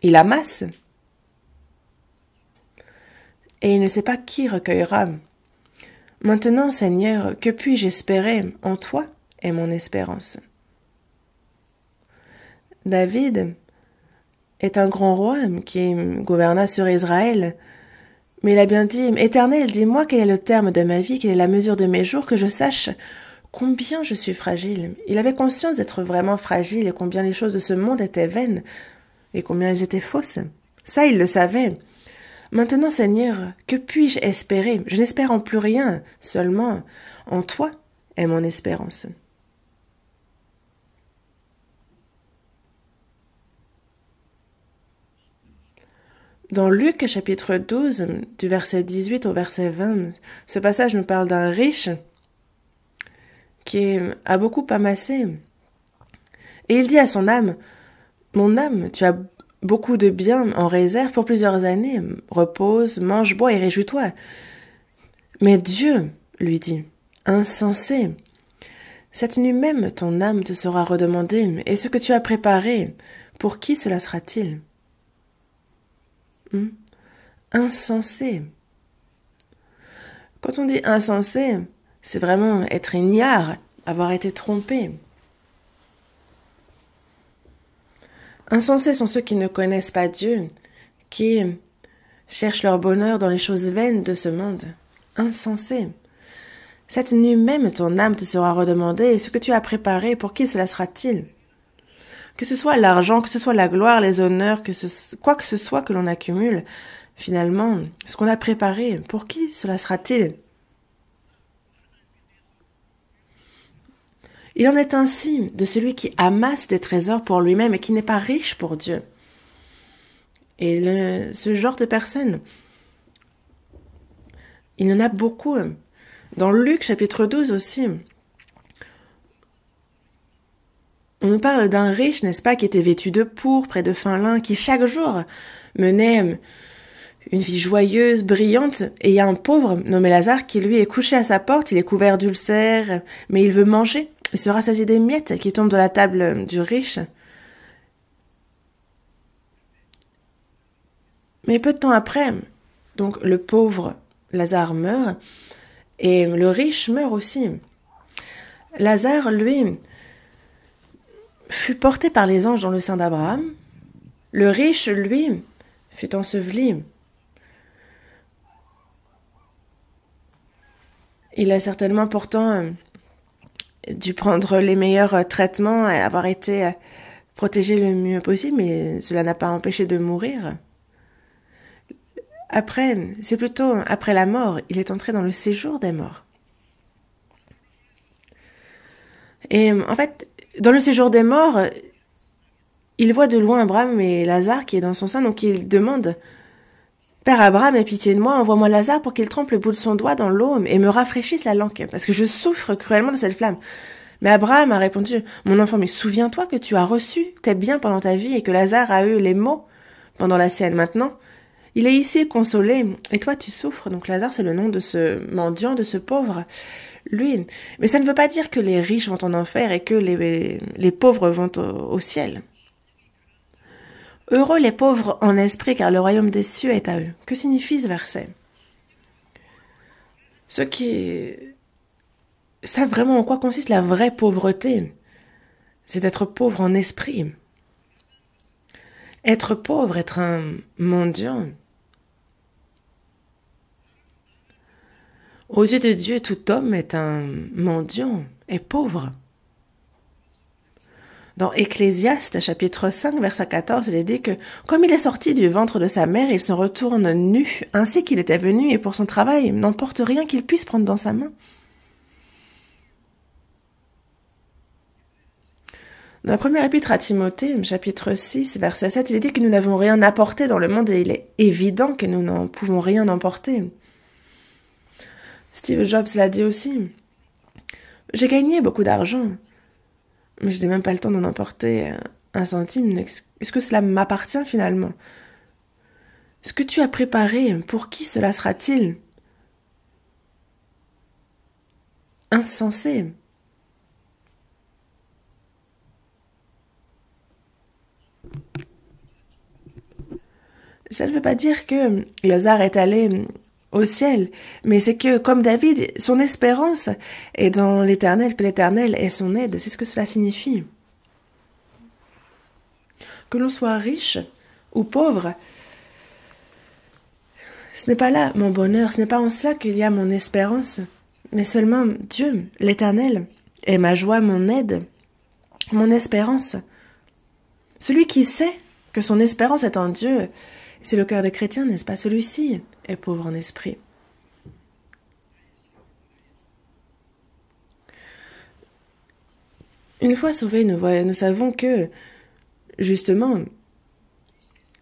il amasse, et il ne sait pas qui recueillera. Maintenant, Seigneur, que puis-je espérer? En toi est mon espérance. David est un grand roi qui gouverna sur Israël, mais il a bien dit, Éternel, dis-moi quel est le terme de ma vie, quelle est la mesure de mes jours, que je sache combien je suis fragile. Il avait conscience d'être vraiment fragile et combien les choses de ce monde étaient vaines et combien elles étaient fausses. Ça, il le savait. Maintenant, Seigneur, que puis-je espérer? Je n'espère en plus rien, seulement en toi est mon espérance. Dans Luc chapitre 12, du verset 18 au verset 20, ce passage nous parle d'un riche qui a beaucoup amassé. Et il dit à son âme, « Mon âme, tu as beaucoup de biens en réserve pour plusieurs années. Repose, mange, bois et réjouis-toi. » Mais Dieu lui dit, « Insensé, cette nuit même ton âme te sera redemandée, et ce que tu as préparé, pour qui cela sera-t-il » Insensé. Quand on dit insensé, c'est vraiment être ignare, avoir été trompé. Insensés sont ceux qui ne connaissent pas Dieu, qui cherchent leur bonheur dans les choses vaines de ce monde. Insensé. Cette nuit même ton âme te sera redemandée, et ce que tu as préparé, pour qui cela sera-t-il ? Que ce soit l'argent, que ce soit la gloire, les honneurs, quoi que ce soit que l'on accumule, finalement, ce qu'on a préparé, pour qui cela sera-t-il? Il en est ainsi de celui qui amasse des trésors pour lui-même et qui n'est pas riche pour Dieu. Et ce genre de personnes, il y en a beaucoup. Dans Luc chapitre 12 aussi, on nous parle d'un riche, n'est-ce pas, qui était vêtu de pourpre et de fin lin, qui chaque jour menait une vie joyeuse, brillante, et il y a un pauvre nommé Lazare qui lui est couché à sa porte, il est couvert d'ulcères, mais il veut manger, il se rassasie des miettes qui tombent de la table du riche. Mais peu de temps après, donc le pauvre Lazare meurt, et le riche meurt aussi. Lazare, lui, fut porté par les anges dans le sein d'Abraham. Le riche, lui, fut enseveli. Il a certainement pourtant dû prendre les meilleurs traitements et avoir été protégé le mieux possible, mais cela n'a pas empêché de mourir. Après, c'est plutôt après la mort, il est entré dans le séjour des morts. Et en fait, dans le séjour des morts, il voit de loin Abraham et Lazare qui est dans son sein, donc il demande « Père Abraham, aie pitié de moi, envoie-moi Lazare pour qu'il trempe le bout de son doigt dans l'eau et me rafraîchisse la langue, parce que je souffre cruellement de cette flamme. » Mais Abraham a répondu « Mon enfant, mais souviens-toi que tu as reçu tes biens pendant ta vie et que Lazare a eu les maux pendant la sienne. Maintenant, il est ici consolé et toi tu souffres. » Donc Lazare, c'est le nom de ce mendiant, de ce pauvre. Lui. Mais ça ne veut pas dire que les riches vont en enfer et que les pauvres vont au ciel. Heureux les pauvres en esprit, car le royaume des cieux est à eux. Que signifie ce verset? Ceux qui savent vraiment en quoi consiste la vraie pauvreté, c'est d'être pauvre en esprit. Être pauvre, être un mendiant. Aux yeux de Dieu, tout homme est un mendiant, est pauvre. Dans Ecclésiaste, chapitre 5, verset 14, il est dit que, comme il est sorti du ventre de sa mère, il se retourne nu, ainsi qu'il était venu, et pour son travail, n'emporte rien qu'il puisse prendre dans sa main. Dans la première épître à Timothée, chapitre 6, verset 7, il est dit que nous n'avons rien apporté dans le monde, et il est évident que nous n'en pouvons rien emporter. Steve Jobs l'a dit aussi. J'ai gagné beaucoup d'argent, mais je n'ai même pas le temps d'en emporter un centime. Est-ce que cela m'appartient finalement? Ce que tu as préparé, pour qui cela sera-t-il? Insensé. Ça ne veut pas dire que Lazare est allé au ciel, mais c'est que, comme David, son espérance est dans l'Éternel, que l'Éternel est son aide. C'est ce que cela signifie. Que l'on soit riche ou pauvre, ce n'est pas là mon bonheur, ce n'est pas en cela qu'il y a mon espérance, mais seulement Dieu, l'Éternel, est ma joie, mon aide, mon espérance. Celui qui sait que son espérance est en Dieu, c'est le cœur des chrétiens, n'est-ce pas? Celui-ci est pauvre en esprit. Une fois sauvés, nous savons que, justement,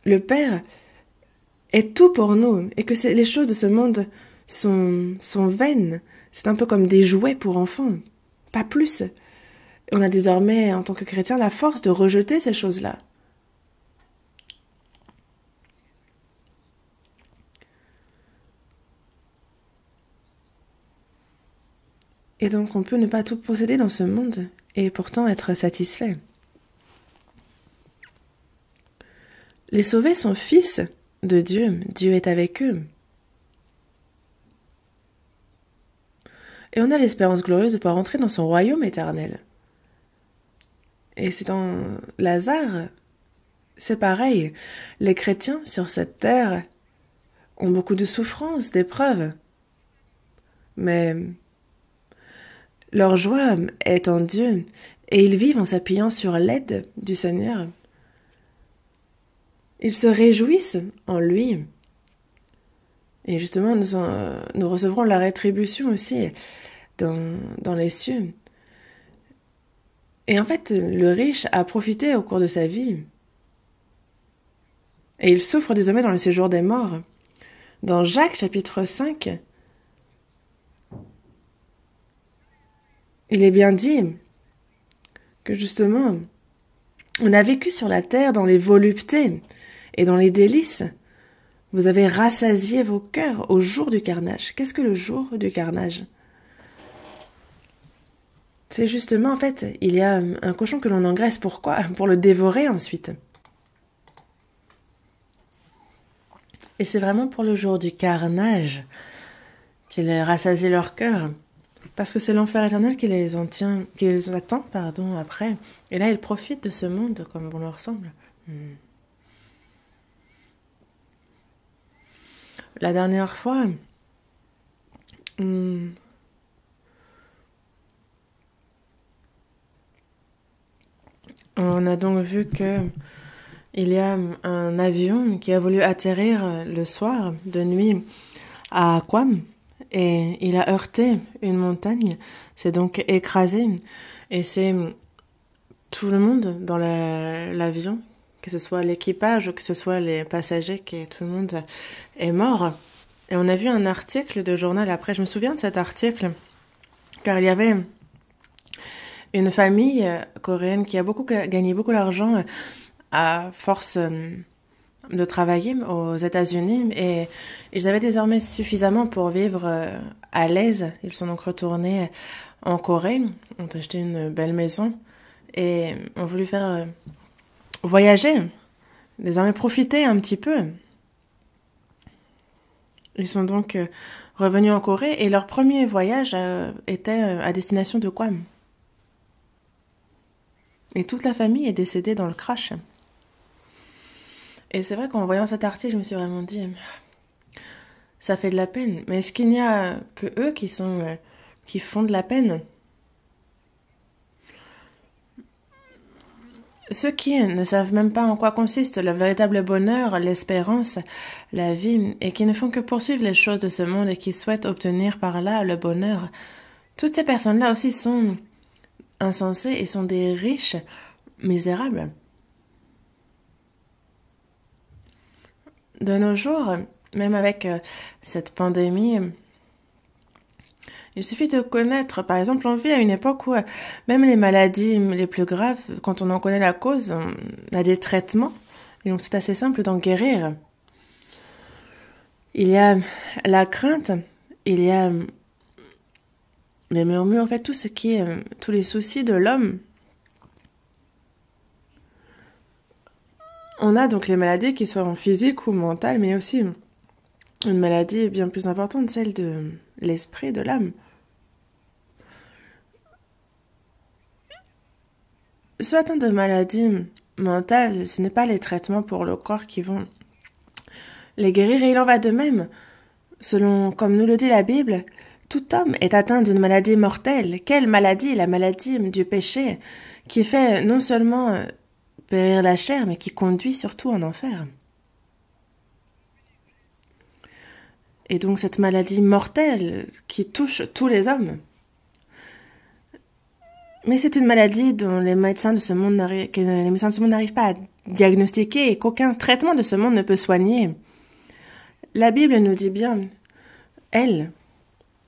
le Père est tout pour nous et que les choses de ce monde sont vaines. C'est un peu comme des jouets pour enfants, pas plus. On a désormais, en tant que chrétiens, la force de rejeter ces choses-là. Et donc on peut ne pas tout posséder dans ce monde et pourtant être satisfait. Les sauvés sont fils de Dieu. Dieu est avec eux. Et on a l'espérance glorieuse de pouvoir entrer dans son royaume éternel. Et c'est dans Lazare, c'est pareil. Les chrétiens sur cette terre ont beaucoup de souffrances, d'épreuves. Mais leur joie est en Dieu et ils vivent en s'appuyant sur l'aide du Seigneur. Ils se réjouissent en lui. Et justement, nous recevrons la rétribution aussi dans les cieux. Et en fait, le riche a profité au cours de sa vie. Et il souffre désormais dans le séjour des morts. Dans Jacques chapitre 5, il est bien dit que justement, on a vécu sur la terre dans les voluptés et dans les délices. Vous avez rassasié vos cœurs au jour du carnage. Qu'est-ce que le jour du carnage? C'est justement, en fait, il y a un cochon que l'on engraisse. Pourquoi? Pour le dévorer ensuite. Et c'est vraiment pour le jour du carnage qu'il a rassasié leur cœur. Parce que c'est l'enfer éternel qui les attend, après. Et là, ils profitent de ce monde comme bon leur semble. La dernière fois, on a donc vu que il y a un avion qui a voulu atterrir le soir, de nuit, à Guam, et il a heurté une montagne, c'est donc écrasé, et c'est tout le monde dans l'avion, que ce soit l'équipage ou que ce soit les passagers, tout le monde est mort. Et on a vu un article de journal après, je me souviens de cet article, car il y avait une famille coréenne qui a gagné beaucoup d'argent à force de travailler aux États-Unis et ils avaient désormais suffisamment pour vivre à l'aise. Ils sont donc retournés en Corée, ont acheté une belle maison et ont voulu faire voyager, désormais profiter un petit peu. Ils sont donc revenus en Corée et leur premier voyage était à destination de Guam. Et toute la famille est décédée dans le crash. Et c'est vrai qu'en voyant cet article, je me suis vraiment dit, ça fait de la peine. Mais est-ce qu'il n'y a que eux qui font de la peine? Ceux qui ne savent même pas en quoi consiste le véritable bonheur, l'espérance, la vie, et qui ne font que poursuivre les choses de ce monde et qui souhaitent obtenir par là le bonheur, toutes ces personnes-là aussi sont insensées et sont des riches misérables. De nos jours, même avec cette pandémie, il suffit de connaître, par exemple, on vit à une époque où même les maladies les plus graves, quand on en connaît la cause, on a des traitements, et donc c'est assez simple d'en guérir. Il y a la crainte, il y a les murmures, en fait, tout ce qui est, tous les soucis de l'homme. On a donc les maladies qui soient physiques ou mentales, mais aussi une maladie bien plus importante, celle de l'esprit, de l'âme. Ceux atteints de maladies mentales, ce n'est pas les traitements pour le corps qui vont les guérir, et il en va de même. Selon, comme nous le dit la Bible, tout homme est atteint d'une maladie mortelle. Quelle maladie? La maladie du péché, qui fait non seulement périr la chair, mais qui conduit surtout en enfer. Et donc cette maladie mortelle qui touche tous les hommes. Mais c'est une maladie dont les médecins de ce monde n'arrivent pas à diagnostiquer et qu'aucun traitement de ce monde ne peut soigner. La Bible nous dit bien, elle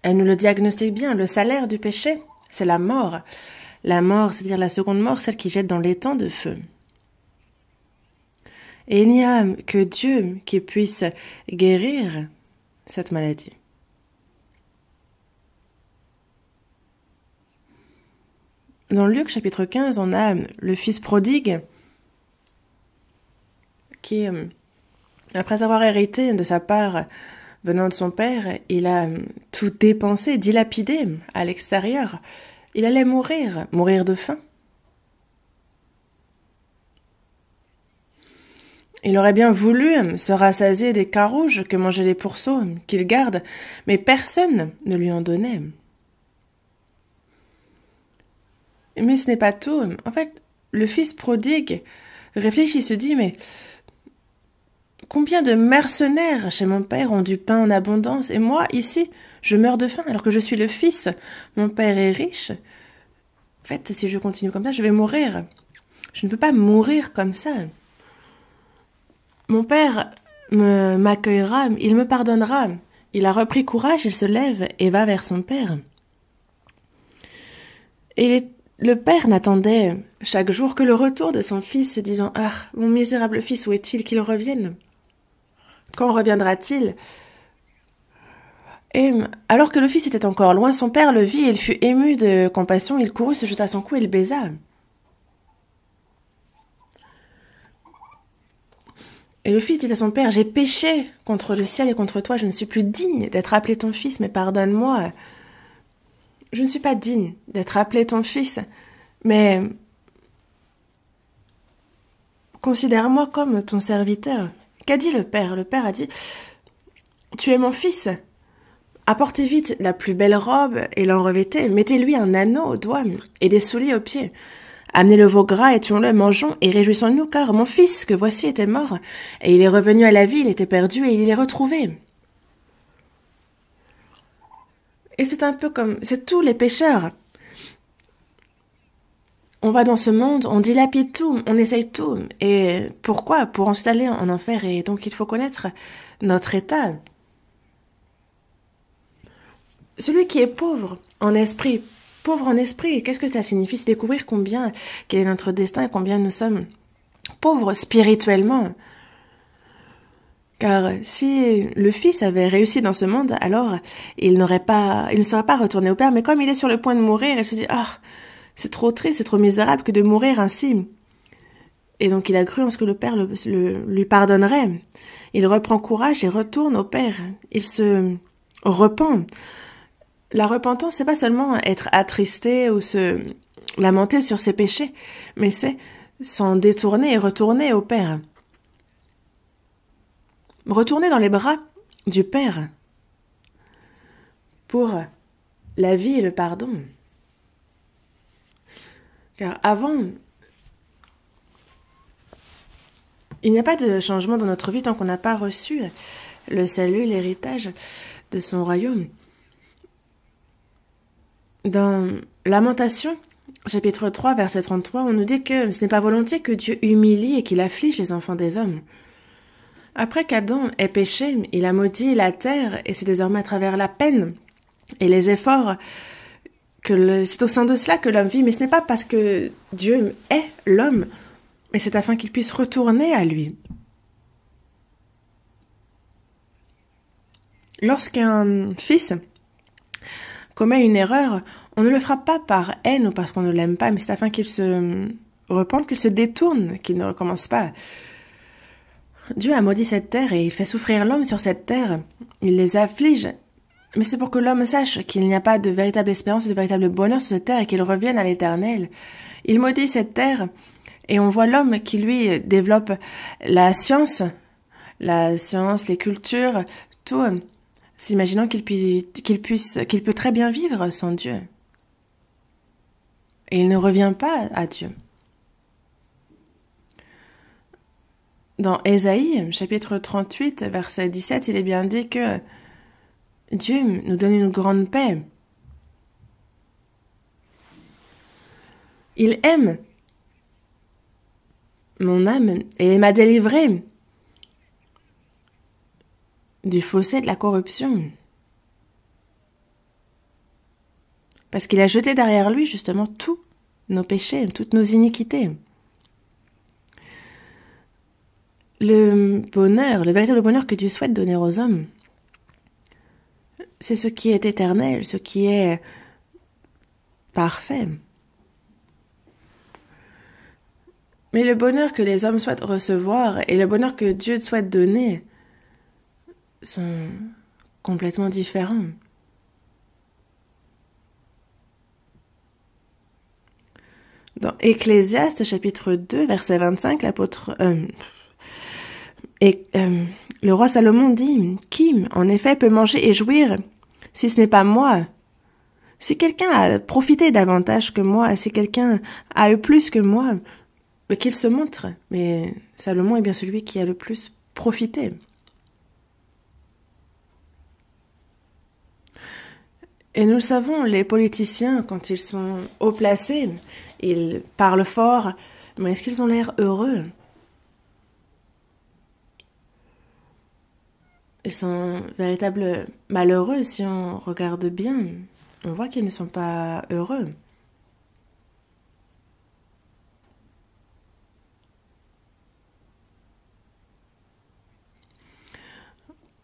nous le diagnostique bien, le salaire du péché, c'est la mort. La mort, c'est-à-dire la seconde mort, celle qui jette dans l'étang de feu. Et il n'y a que Dieu qui puisse guérir cette maladie. Dans Luc chapitre 15, on a le fils prodigue qui, après avoir hérité de sa part venant de son père, il a tout dépensé, dilapidé à l'extérieur. Il allait mourir de faim. Il aurait bien voulu se rassasier des carouges que mangeaient les pourceaux qu'il garde, mais personne ne lui en donnait. Mais ce n'est pas tout. En fait, le fils prodigue réfléchit, il se dit, mais combien de mercenaires chez mon père ont du pain en abondance, et moi, ici, je meurs de faim alors que je suis le fils. Mon père est riche. En fait, si je continue comme ça, je vais mourir. Je ne peux pas mourir comme ça. Mon père m'accueillera, il me pardonnera. Il a repris courage, il se lève et va vers son père. Et le père n'attendait chaque jour que le retour de son fils, se disant « Ah, mon misérable fils, où est-il? Qu'il revienne? Quand reviendra-t-il » Et alors que le fils était encore loin, son père le vit et il fut ému de compassion. Il courut, se jeta à son cou et le baisa. Et le fils dit à son père, « J'ai péché contre le ciel et contre toi, je ne suis plus digne d'être appelé ton fils, mais pardonne-moi. Je ne suis pas digne d'être appelé ton fils, mais considère-moi comme ton serviteur. » Qu'a dit le père? Le père a dit, « Tu es mon fils. Apportez vite la plus belle robe et l'en revêtez. Mettez-lui un anneau au doigt et des souliers aux pieds. Amenez le veau gras et tuons-le, mangeons et réjouissons-nous, car mon fils que voici était mort, et il est revenu à la vie, il était perdu et il est retrouvé. » Et c'est un peu comme, c'est tous les pécheurs. On va dans ce monde, on dilapide tout, on essaye tout. Et pourquoi? Pour ensuite aller en enfer. Et donc il faut connaître notre état. Celui qui est pauvre en esprit, qu'est-ce que cela signifie? C'est découvrir quel est notre destin et combien nous sommes pauvres spirituellement. Car si le fils avait réussi dans ce monde, alors il ne serait pas retourné au père. Mais comme il est sur le point de mourir, il se dit « Ah, c'est trop triste, c'est trop misérable que de mourir ainsi. » Et donc il a cru en ce que le père lui pardonnerait. Il reprend courage et retourne au père. Il se repent. La repentance, c'est pas seulement être attristé ou se lamenter sur ses péchés, mais c'est s'en détourner et retourner au père. Retourner dans les bras du Père pour la vie et le pardon. Car avant, il n'y a pas de changement dans notre vie tant qu'on n'a pas reçu le salut, l'héritage de son royaume. Dans Lamentation, chapitre 3, verset 33, on nous dit que ce n'est pas volontiers que Dieu humilie et qu'il afflige les enfants des hommes. Après qu'Adam ait péché, il a maudit la terre et c'est désormais à travers la peine et les efforts c'est au sein de cela que l'homme vit. Mais ce n'est pas parce que Dieu est l'homme, mais c'est afin qu'il puisse retourner à lui. Lorsqu'un fils commet une erreur, on ne le frappe pas par haine ou parce qu'on ne l'aime pas, mais c'est afin qu'il se repente, qu'il se détourne, qu'il ne recommence pas. Dieu a maudit cette terre et il fait souffrir l'homme sur cette terre. Il les afflige. Mais c'est pour que l'homme sache qu'il n'y a pas de véritable espérance, de véritable bonheur sur cette terre et qu'il revienne à l'Éternel. Il maudit cette terre et on voit l'homme qui, lui, développe la science, les cultures, tout, s'imaginant qu'il peut très bien vivre sans Dieu. Et il ne revient pas à Dieu. Dans Ésaïe, chapitre 38, verset 17, il est bien dit que Dieu nous donne une grande paix. Il aime mon âme et il m'a délivré du fossé de la corruption. Parce qu'il a jeté derrière lui justement tous nos péchés, toutes nos iniquités. Le bonheur, le véritable bonheur que Dieu souhaite donner aux hommes, c'est ce qui est éternel, ce qui est parfait. Mais le bonheur que les hommes souhaitent recevoir et le bonheur que Dieu souhaite donner sont complètement différents. Dans Ecclésiaste, chapitre 2, verset 25, le roi Salomon dit « Qui, en effet, peut manger et jouir si ce n'est pas moi ? Si quelqu'un a profité davantage que moi, si quelqu'un a eu plus que moi, qu'il se montre. » Mais Salomon est bien celui qui a le plus profité. Et nous le savons, les politiciens, quand ils sont haut placés, ils parlent fort, mais est-ce qu'ils ont l'air heureux ? Ils sont véritables malheureux si on regarde bien. On voit qu'ils ne sont pas heureux.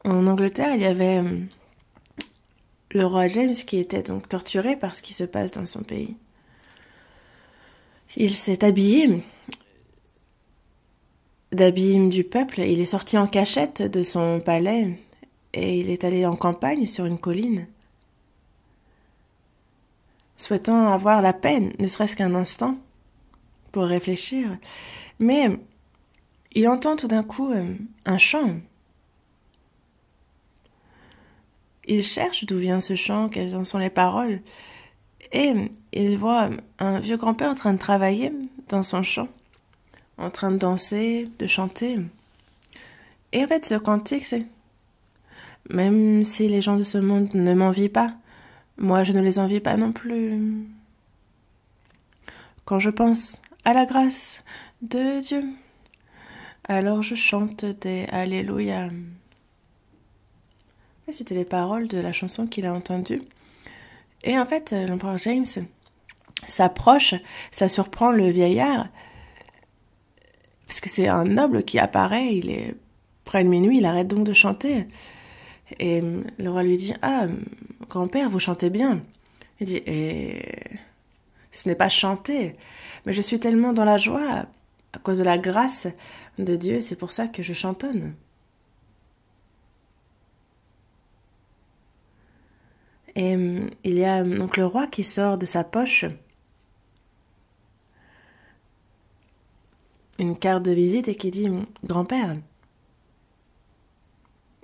En Angleterre, il y avait le roi James qui était donc torturé par ce qui se passe dans son pays. Il s'est habillé d'habits du peuple, il est sorti en cachette de son palais et il est allé en campagne sur une colline, souhaitant avoir la peine, ne serait-ce qu'un instant, pour réfléchir. Mais il entend tout d'un coup un chant. Il cherche d'où vient ce chant, quelles en sont les paroles, et il voit un vieux grand-père en train de travailler dans son champ, en train de danser, de chanter. Et en fait, ce cantique, c'est « Même si les gens de ce monde ne m'envient pas, moi je ne les envie pas non plus. Quand je pense à la grâce de Dieu, alors je chante des Alléluia. » C'était les paroles de la chanson qu'il a entendue. Et en fait, l'empereur James s'approche, ça surprend le vieillard, parce que c'est un noble qui apparaît, il est près de minuit, il arrête donc de chanter. Et le roi lui dit « Ah, grand-père, vous chantez bien. » Il dit « ce n'est pas chanter, mais je suis tellement dans la joie à cause de la grâce de Dieu, c'est pour ça que je chantonne. » Et il y a donc le roi qui sort de sa poche une carte de visite et qui dit « Grand-père,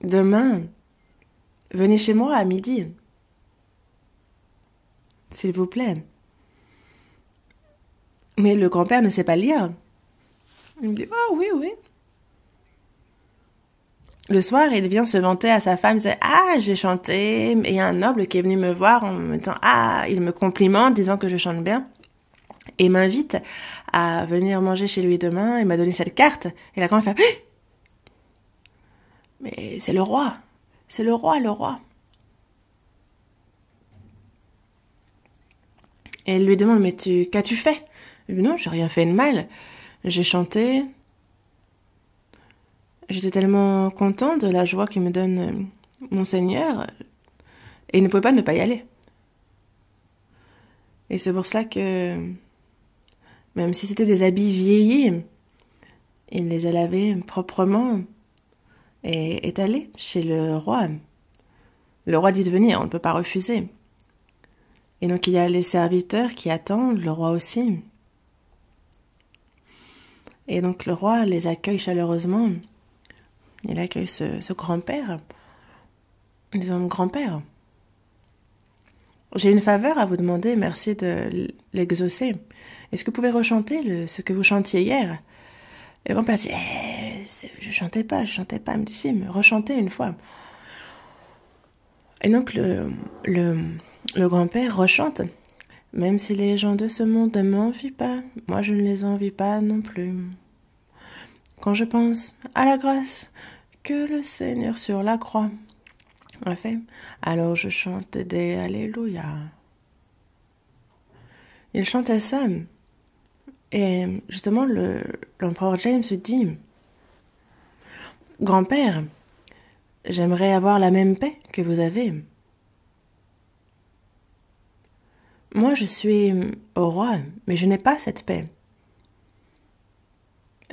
demain, venez chez moi à midi, s'il vous plaît. » Mais le grand-père ne sait pas lire. Il me dit « Oh oui, oui. » Le soir, il vient se vanter à sa femme, il dit « Ah, j'ai chanté. » Et il y a un noble qui est venu me voir en me disant « Ah, il me complimente, disant que je chante bien. » Et m'invite à venir manger chez lui demain. Il m'a donné cette carte. Et la grand-mère fait « Mais c'est le roi. C'est le roi, le roi. » Et elle lui demande « Mais qu'as-tu fait ?» Il dit « Non, j'ai rien fait de mal. J'ai chanté. » J'étais tellement content de la joie qu'il me donne mon Seigneur, et il ne pouvait pas ne pas y aller. Et c'est pour cela que, même si c'était des habits vieillis, il les a lavés proprement et est allé chez le roi. Le roi dit de venir, on ne peut pas refuser. Et donc il y a les serviteurs qui attendent, le roi aussi. Et donc le roi les accueille chaleureusement. Il accueille ce grand-père. Disons, grand-père, j'ai une faveur à vous demander, merci de l'exaucer. Est-ce que vous pouvez rechanter ce que vous chantiez hier? Et le grand-père dit, je chantais pas. Il me dit, si, mais rechantez une fois. Et donc le grand-père rechante. Même si les gens de ce monde ne m'envient pas, moi je ne les envie pas non plus. Quand je pense à la grâce que le Seigneur sur la croix a fait, alors je chante des Alléluia. Il chantait ça. Et justement, l'empereur James dit, grand-père, j'aimerais avoir la même paix que vous avez. Moi, je suis au roi, mais je n'ai pas cette paix.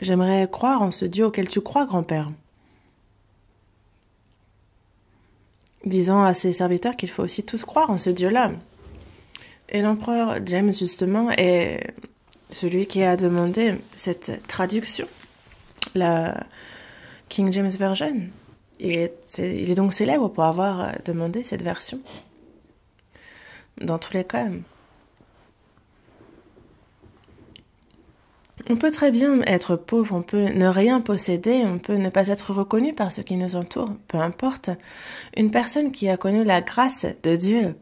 J'aimerais croire en ce Dieu auquel tu crois, grand-père. Disant à ses serviteurs qu'il faut aussi tous croire en ce Dieu-là. Et l'empereur James, justement, est celui qui a demandé cette traduction, la King James Version. Il est donc célèbre pour avoir demandé cette version. Dans tous les cas, on peut très bien être pauvre, on peut ne rien posséder, on peut ne pas être reconnu par ceux qui nous entourent, peu importe. Une personne qui a connu la grâce de Dieu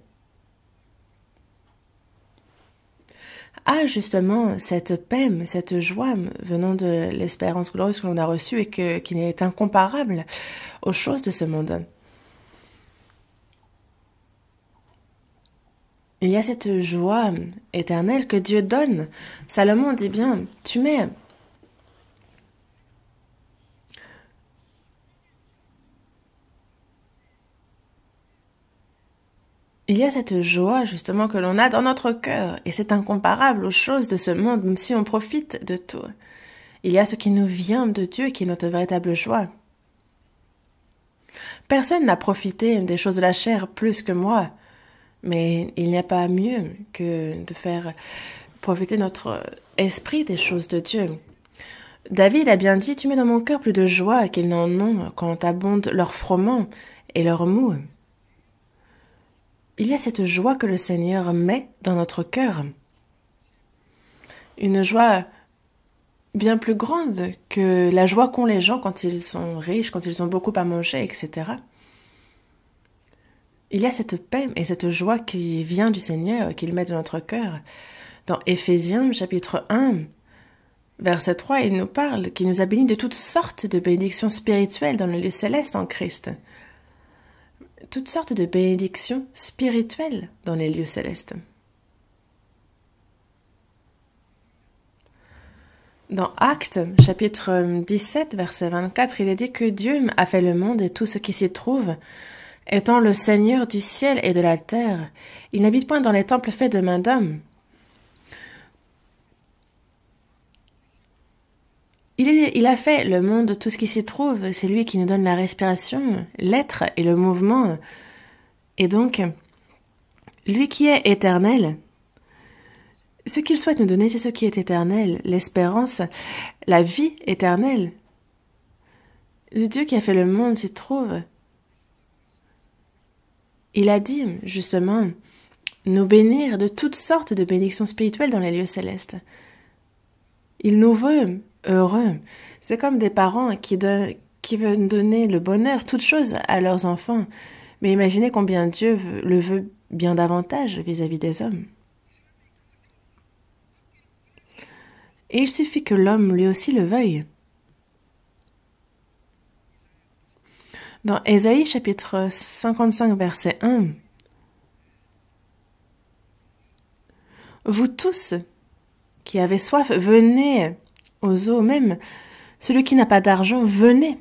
a justement cette paix, cette joie venant de l'espérance glorieuse que l'on a reçue et qui n'est incomparable aux choses de ce monde. Il y a cette joie éternelle que Dieu donne. Salomon dit bien, tu mets il y a cette joie justement que l'on a dans notre cœur et c'est incomparable aux choses de ce monde, même si on profite de tout. Il y a ce qui nous vient de Dieu qui est notre véritable joie. Personne n'a profité des choses de la chair plus que moi, mais il n'y a pas mieux que de faire profiter notre esprit des choses de Dieu. David a bien dit, tu mets dans mon cœur plus de joie qu'ils n'en ont quand abondent leurs froment et leurs mous. Il y a cette joie que le Seigneur met dans notre cœur. Une joie bien plus grande que la joie qu'ont les gens quand ils sont riches, quand ils ont beaucoup à manger, etc. Il y a cette paix et cette joie qui vient du Seigneur, qu'il met dans notre cœur. Dans Éphésiens, chapitre 1, verset 3, il nous parle qu'il nous a bénis de toutes sortes de bénédictions spirituelles dans le lieu céleste en Christ. Toutes sortes de bénédictions spirituelles dans les lieux célestes. Dans Actes, chapitre 17, verset 24, il est dit que Dieu a fait le monde et tout ce qui s'y trouve, étant le Seigneur du ciel et de la terre. Il n'habite point dans les temples faits de main d'homme. Il a fait le monde, tout ce qui s'y trouve. C'est lui qui nous donne la respiration, l'être et le mouvement. Et donc, lui qui est éternel, ce qu'il souhaite nous donner, c'est ce qui est éternel, l'espérance, la vie éternelle. Le Dieu qui a fait le monde s'y trouve. Il a dit, justement, nous bénir de toutes sortes de bénédictions spirituelles dans les lieux célestes. Il nous veut heureux. C'est comme des parents qui veulent donner le bonheur, toutes choses à leurs enfants. Mais imaginez combien Dieu le veut bien davantage vis-à-vis des hommes. Et il suffit que l'homme lui aussi le veuille. Dans Ésaïe chapitre 55 verset 1, vous tous qui avez soif, venez aux eaux même. Celui qui n'a pas d'argent, venez,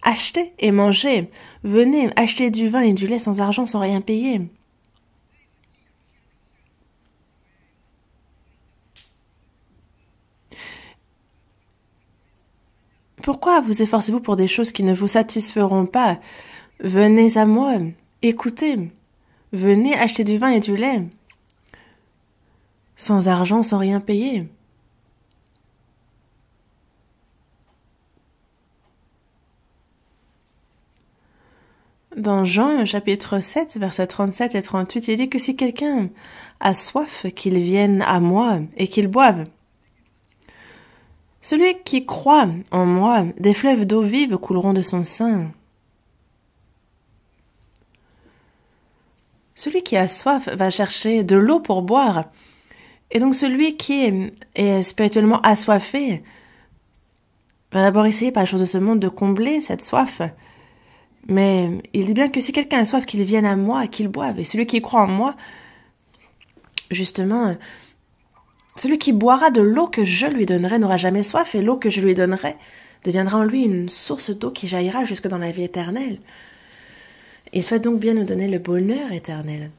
achetez et mangez. Venez, achetez du vin et du lait sans argent, sans rien payer. Pourquoi vous efforcez-vous pour des choses qui ne vous satisferont pas? Venez à moi, écoutez. Venez acheter du vin et du lait. Sans argent, sans rien payer. Dans Jean, chapitre 7, versets 37 et 38, il dit que si quelqu'un a soif, qu'il vienne à moi et qu'il boive. Celui qui croit en moi, des fleuves d'eau vive couleront de son sein. Celui qui a soif va chercher de l'eau pour boire. Et donc celui qui est spirituellement assoiffé va d'abord essayer par les choses de ce monde de combler cette soif. Mais il dit bien que si quelqu'un a soif, qu'il vienne à moi, qu'il boive. Et celui qui croit en moi, justement, celui qui boira de l'eau que je lui donnerai n'aura jamais soif, et l'eau que je lui donnerai deviendra en lui une source d'eau qui jaillira jusque dans la vie éternelle. Il souhaite donc bien nous donner le bonheur éternel.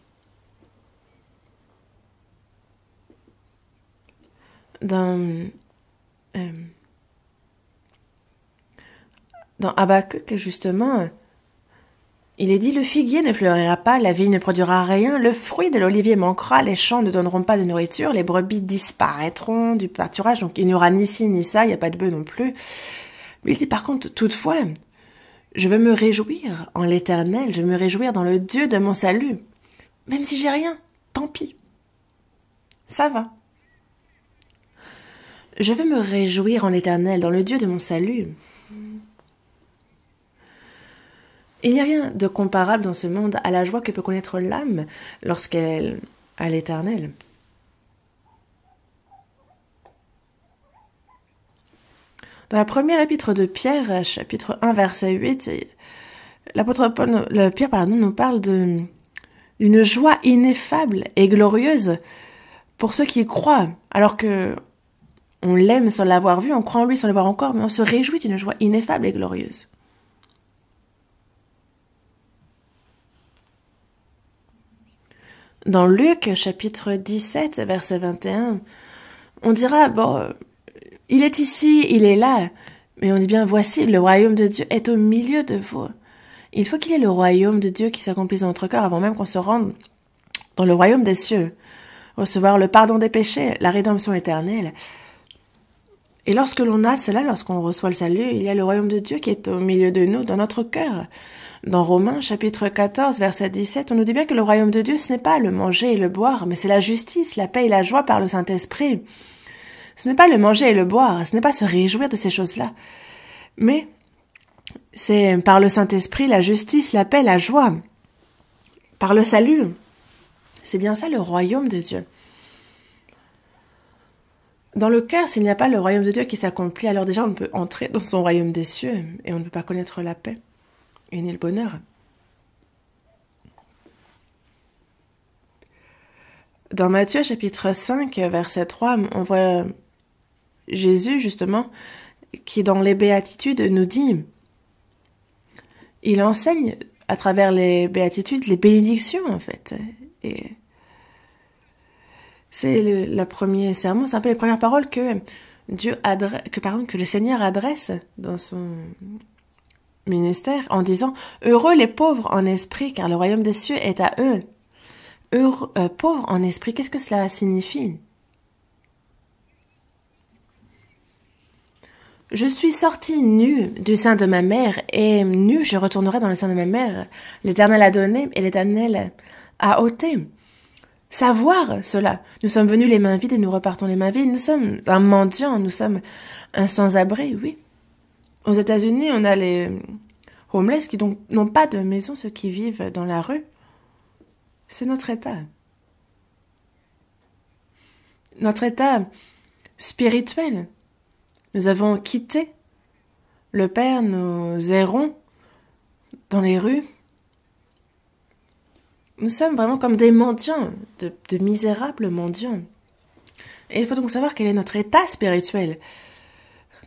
Dans Habakkuk, justement, il est dit, le figuier ne fleurira pas, la vigne ne produira rien, le fruit de l'olivier manquera, les champs ne donneront pas de nourriture, les brebis disparaîtront du pâturage, donc il n'y aura ni ci ni ça, il n'y a pas de bœufs non plus. Mais il dit par contre, toutefois, je veux me réjouir en l'Éternel, je veux me réjouir dans le Dieu de mon salut. Même si j'ai rien, tant pis. Ça va. Je veux me réjouir en l'Éternel, dans le Dieu de mon salut. Il n'y a rien de comparable dans ce monde à la joie que peut connaître l'âme lorsqu'elle a l'Éternel. Dans la première épître de Pierre, chapitre 1, verset 8, l'apôtre Pierre nous parle d'une joie ineffable et glorieuse pour ceux qui croient, alors que on l'aime sans l'avoir vu, on croit en lui sans le voir encore, mais on se réjouit d'une joie ineffable et glorieuse. Dans Luc, chapitre 17, verset 21, on dira, bon, il est ici, il est là, mais on dit bien, voici, le royaume de Dieu est au milieu de vous. Il faut qu'il y ait le royaume de Dieu qui s'accomplisse dans notre cœur avant même qu'on se rende dans le royaume des cieux, recevoir le pardon des péchés, la rédemption éternelle. Et lorsque l'on a cela, lorsqu'on reçoit le salut, il y a le royaume de Dieu qui est au milieu de nous, dans notre cœur. Dans Romains, chapitre 14, verset 17, on nous dit bien que le royaume de Dieu, ce n'est pas le manger et le boire, mais c'est la justice, la paix et la joie par le Saint-Esprit. Ce n'est pas le manger et le boire, ce n'est pas se réjouir de ces choses-là, mais c'est par le Saint-Esprit, la justice, la paix, la joie, par le salut. C'est bien ça le royaume de Dieu. Dans le cœur, s'il n'y a pas le royaume de Dieu qui s'accomplit, alors déjà on ne peut entrer dans son royaume des cieux et on ne peut pas connaître la paix et ni le bonheur. Dans Matthieu chapitre 5, verset 3, on voit Jésus justement qui dans les béatitudes nous dit, il enseigne à travers les béatitudes les bénédictions en fait. Et c'est le premier sermon, c'est un peu les premières paroles que que le Seigneur adresse dans son ministère en disant « Heureux les pauvres en esprit, car le royaume des cieux est à eux. » Pauvre en esprit, qu'est-ce que cela signifie? Je suis sorti nu du sein de ma mère, et nu je retournerai dans le sein de ma mère. L'Éternel a donné, et l'Éternel a ôté. Savoir cela. Nous sommes venus les mains vides et nous repartons les mains vides. Nous sommes un mendiant, nous sommes un sans-abri, oui. Aux États-Unis, on a les homeless qui n'ont pas de maison, ceux qui vivent dans la rue. C'est notre état. Notre état spirituel. Nous avons quitté le Père, nous errons dans les rues. Nous sommes vraiment comme des mendiants, de misérables mendiants. Et il faut donc savoir quel est notre état spirituel.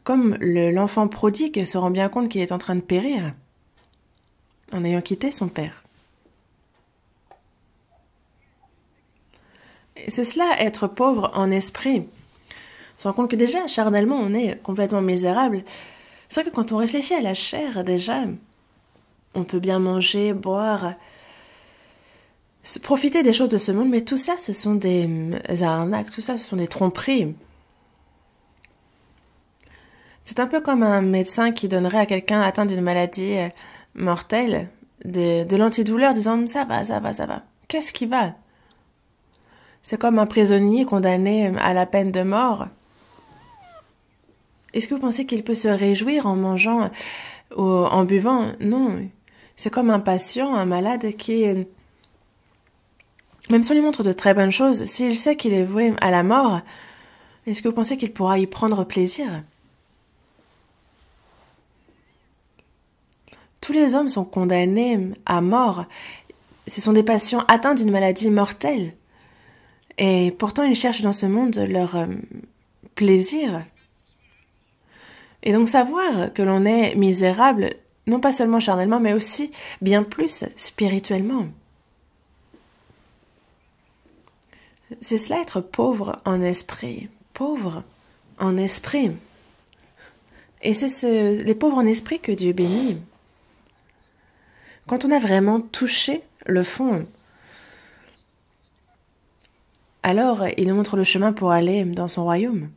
Comme l'enfant prodigue se rend bien compte qu'il est en train de périr en ayant quitté son père. Et c'est cela, être pauvre en esprit. On se rend compte que déjà, charnellement, on est complètement misérable. C'est vrai que quand on réfléchit à la chair, déjà, on peut bien manger, boire, profiter des choses de ce monde, mais tout ça, ce sont des arnaques, tout ça, ce sont des tromperies. C'est un peu comme un médecin qui donnerait à quelqu'un atteint d'une maladie mortelle de l'antidouleur, disant ça va, ça va, ça va. Qu'est-ce qui va? C'est comme un prisonnier condamné à la peine de mort. Est-ce que vous pensez qu'il peut se réjouir en mangeant ou en buvant? Non. C'est comme un patient, un malade qui, même si on lui montre de très bonnes choses, s'il sait qu'il est voué à la mort, est-ce que vous pensez qu'il pourra y prendre plaisir? Tous les hommes sont condamnés à mort. Ce sont des patients atteints d'une maladie mortelle. Et pourtant, ils cherchent dans ce monde leur plaisir. Et donc savoir que l'on est misérable, non pas seulement charnellement, mais aussi bien plus spirituellement. C'est cela être pauvre en esprit. Pauvre en esprit. Et c'est les pauvres en esprit que Dieu bénit. Quand on a vraiment touché le fond, alors il nous montre le chemin pour aller dans son royaume.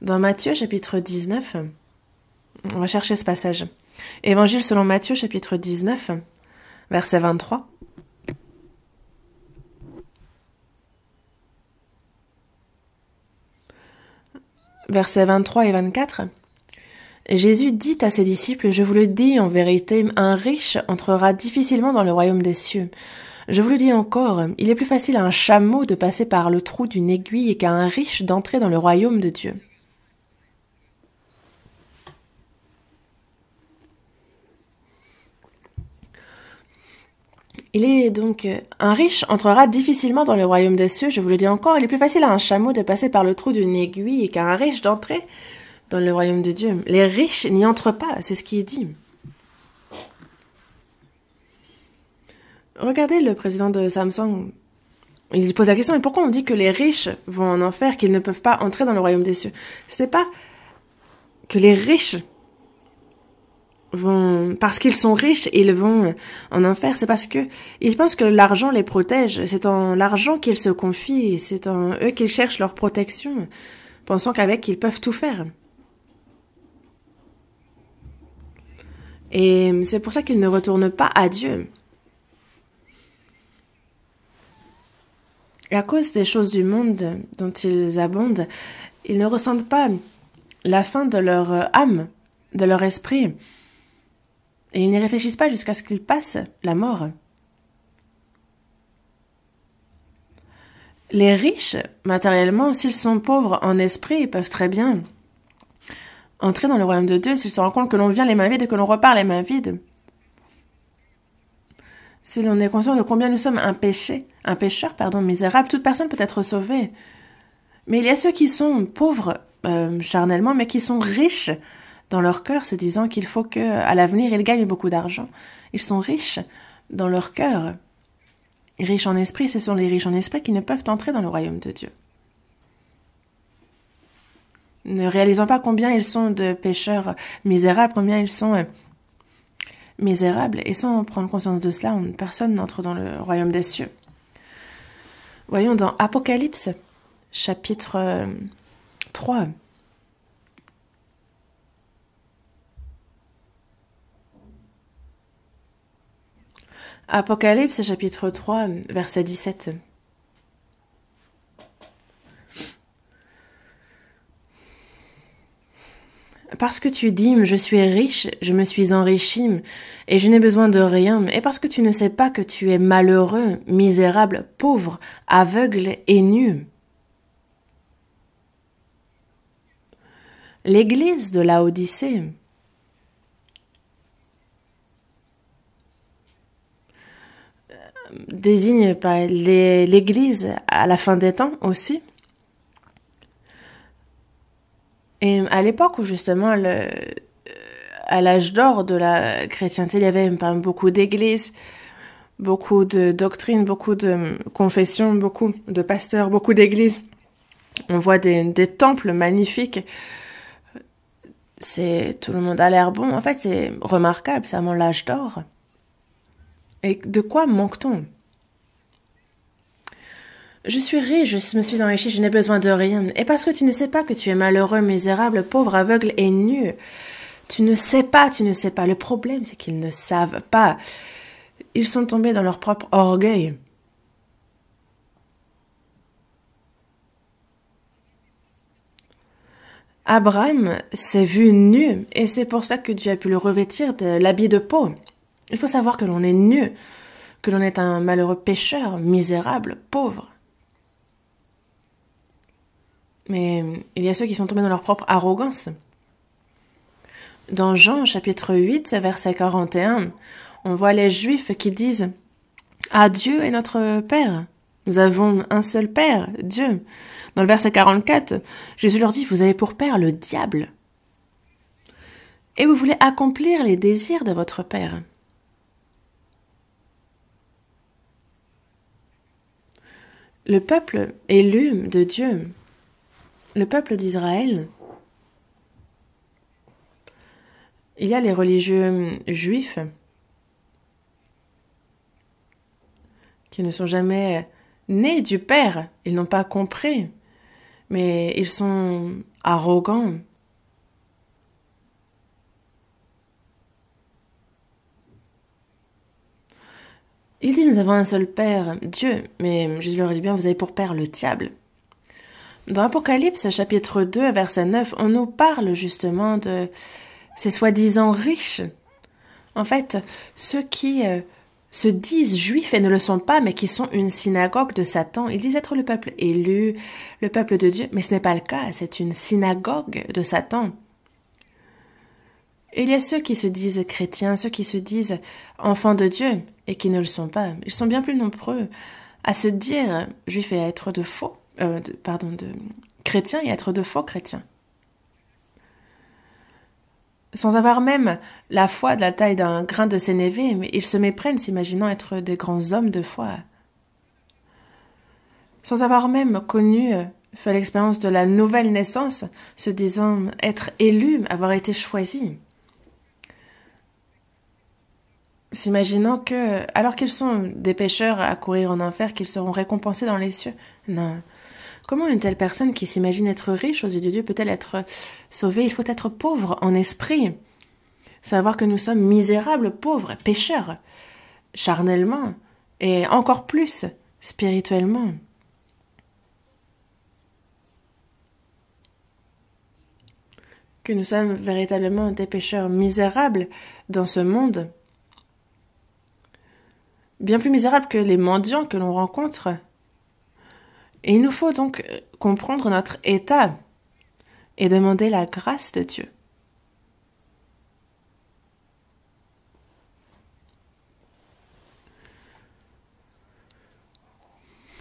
Dans Matthieu chapitre 19, on va chercher ce passage. Évangile selon Matthieu chapitre 19, verset 23. Versets 23 et 24. Jésus dit à ses disciples, « Je vous le dis en vérité, un riche entrera difficilement dans le royaume des cieux. Je vous le dis encore, il est plus facile à un chameau de passer par le trou d'une aiguille qu'à un riche d'entrer dans le royaume de Dieu. » Il est donc un riche entrera difficilement dans le royaume des cieux. Je vous le dis encore, il est plus facile à un chameau de passer par le trou d'une aiguille qu'à un riche d'entrer dans le royaume de Dieu. Les riches n'y entrent pas, c'est ce qui est dit. Regardez le président de Samsung. Il pose la question, mais pourquoi on dit que les riches vont en enfer, qu'ils ne peuvent pas entrer dans le royaume des cieux? C'est pas que les riches vont, parce qu'ils sont riches, ils vont en enfer, c'est parce que ils pensent que l'argent les protège. C'est en l'argent qu'ils se confient, c'est en eux qu'ils cherchent leur protection, pensant qu'avec ils peuvent tout faire. Et c'est pour ça qu'ils ne retournent pas à Dieu. Et à cause des choses du monde dont ils abondent, ils ne ressentent pas la fin de leur âme, de leur esprit. Et ils n'y réfléchissent pas jusqu'à ce qu'ils passent la mort. Les riches, matériellement, s'ils sont pauvres en esprit, ils peuvent très bien entrer dans le royaume de Dieu s'ils se rendent compte que l'on vient les mains vides et que l'on repart les mains vides. Si l'on est conscient de combien nous sommes un pécheur, misérable, toute personne peut être sauvée. Mais il y a ceux qui sont pauvres charnellement, mais qui sont riches dans leur cœur, se disant qu'il faut qu'à l'avenir, ils gagnent beaucoup d'argent. Ils sont riches dans leur cœur. Riches en esprit, ce sont les riches en esprit qui ne peuvent entrer dans le royaume de Dieu. Ne réalisant pas combien ils sont de pécheurs misérables, combien ils sont misérables, et sans prendre conscience de cela, personne n'entre dans le royaume des cieux. Voyons dans Apocalypse, chapitre 3. Apocalypse, chapitre 3, verset 17. Parce que tu dis, je suis riche, je me suis enrichi, et je n'ai besoin de rien, et parce que tu ne sais pas que tu es malheureux, misérable, pauvre, aveugle et nu. L'église de Laodicée désigne l'église à la fin des temps aussi. Et à l'époque où justement, à l'âge d'or de la chrétienté, il y avait beaucoup d'églises, beaucoup de doctrines, beaucoup de confessions, beaucoup de pasteurs, beaucoup d'églises. On voit des temples magnifiques. Tout le monde a l'air bon. En fait, c'est remarquable, c'est vraiment l'âge d'or. Et de quoi manque-t-on? Je suis riche, je me suis enrichi, je n'ai besoin de rien. Et parce que tu ne sais pas que tu es malheureux, misérable, pauvre, aveugle et nu, Tu ne sais pas, tu ne sais pas. Le problème, c'est qu'ils ne savent pas. Ils sont tombés dans leur propre orgueil. Abraham s'est vu nu et c'est pour ça que Dieu a pu le revêtir de l'habit de peau. Il faut savoir que l'on est nu, que l'on est un malheureux pécheur, misérable, pauvre. Mais il y a ceux qui sont tombés dans leur propre arrogance. Dans Jean chapitre 8, verset 41, on voit les Juifs qui disent « Ah, Dieu est notre Père. Nous avons un seul Père, Dieu. » Dans le verset 44, Jésus leur dit « Vous avez pour Père le diable. Et vous voulez accomplir les désirs de votre Père. » Le peuple élu de Dieu, le peuple d'Israël, il y a les religieux juifs qui ne sont jamais nés du Père, ils n'ont pas compris, mais ils sont arrogants. Il dit, nous avons un seul Père, Dieu, mais Jésus leur dit bien, vous avez pour Père le diable. Dans Apocalypse, chapitre 2, verset 9, on nous parle justement de ces soi-disant riches. En fait, ceux qui se disent juifs et ne le sont pas, mais qui sont une synagogue de Satan. Ils disent être le peuple élu, le peuple de Dieu, mais ce n'est pas le cas, c'est une synagogue de Satan. Et il y a ceux qui se disent chrétiens, ceux qui se disent enfants de Dieu et qui ne le sont pas. Ils sont bien plus nombreux à se dire juifs et à être de faux, de chrétiens et à être de faux chrétiens. Sans avoir même la foi de la taille d'un grain de sénévé, mais ils se méprennent s'imaginant être des grands hommes de foi. Sans avoir même connu, fait l'expérience de la nouvelle naissance, se disant être élus, avoir été choisis. S'imaginant que, alors qu'ils sont des pécheurs à courir en enfer, qu'ils seront récompensés dans les cieux. Non. Comment une telle personne qui s'imagine être riche aux yeux de Dieu peut-elle être sauvée? Il faut être pauvre en esprit. Savoir que nous sommes misérables, pauvres, pécheurs, charnellement, et encore plus spirituellement. Que nous sommes véritablement des pécheurs misérables dans ce monde. Bien plus misérables que les mendiants que l'on rencontre. Et il nous faut donc comprendre notre état et demander la grâce de Dieu.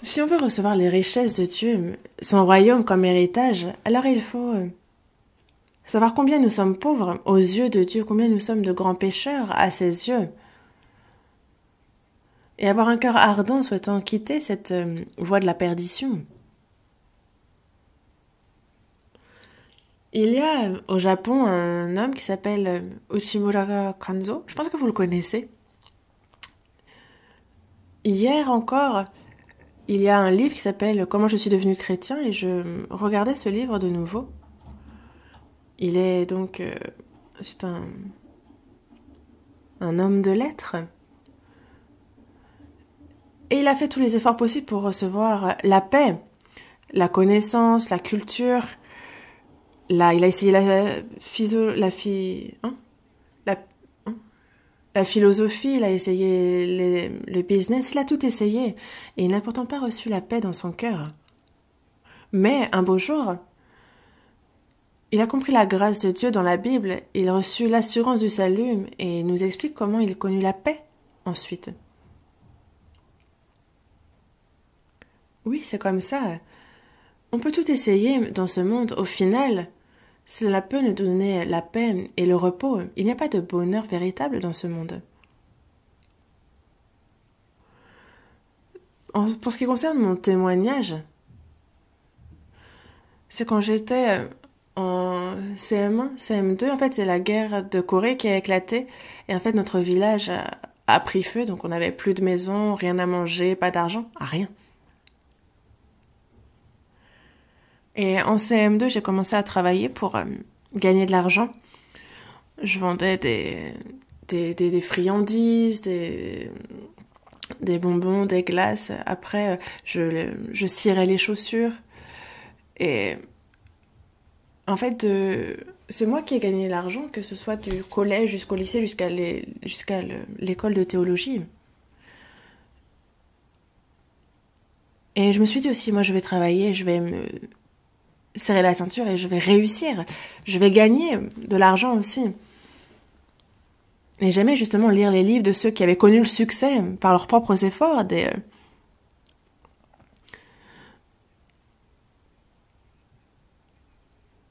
Si on veut recevoir les richesses de Dieu, son royaume comme héritage, alors il faut savoir combien nous sommes pauvres aux yeux de Dieu, combien nous sommes de grands pécheurs à ses yeux. Et avoir un cœur ardent souhaitant quitter cette voie de la perdition. Il y a au Japon un homme qui s'appelle Uchimura Kanzo. Je pense que vous le connaissez. Hier encore, il y a un livre qui s'appelle Comment je suis devenu chrétien et je regardais ce livre de nouveau. Il est donc... c'est un homme de lettres. Et il a fait tous les efforts possibles pour recevoir la paix, la connaissance, la culture. Là, il a essayé la philosophie, il a essayé le business, il a tout essayé. Et il n'a pourtant pas reçu la paix dans son cœur. Mais un beau jour, il a compris la grâce de Dieu dans la Bible, il reçut l'assurance du salut et nous explique comment il connut la paix ensuite. Oui, c'est comme ça. On peut tout essayer dans ce monde. Au final, cela peut nous donner la paix et le repos. Il n'y a pas de bonheur véritable dans ce monde. Pour ce qui concerne mon témoignage, c'est quand j'étais en CM1, CM2. En fait, c'est la guerre de Corée qui a éclaté. Et en fait, notre village a pris feu. Donc, on n'avait plus de maison, rien à manger, pas d'argent, rien. Et en CM2, j'ai commencé à travailler pour gagner de l'argent. Je vendais des friandises, des bonbons, des glaces. Après, je cirais les chaussures. Et en fait, c'est moi qui ai gagné l'argent, que ce soit du collège jusqu'au lycée, jusqu'à l'école de théologie. Et je me suis dit aussi, moi je vais travailler, je vais me serrer la ceinture et je vais réussir. Je vais gagner de l'argent aussi. Et j'aimais justement lire les livres de ceux qui avaient connu le succès par leurs propres efforts.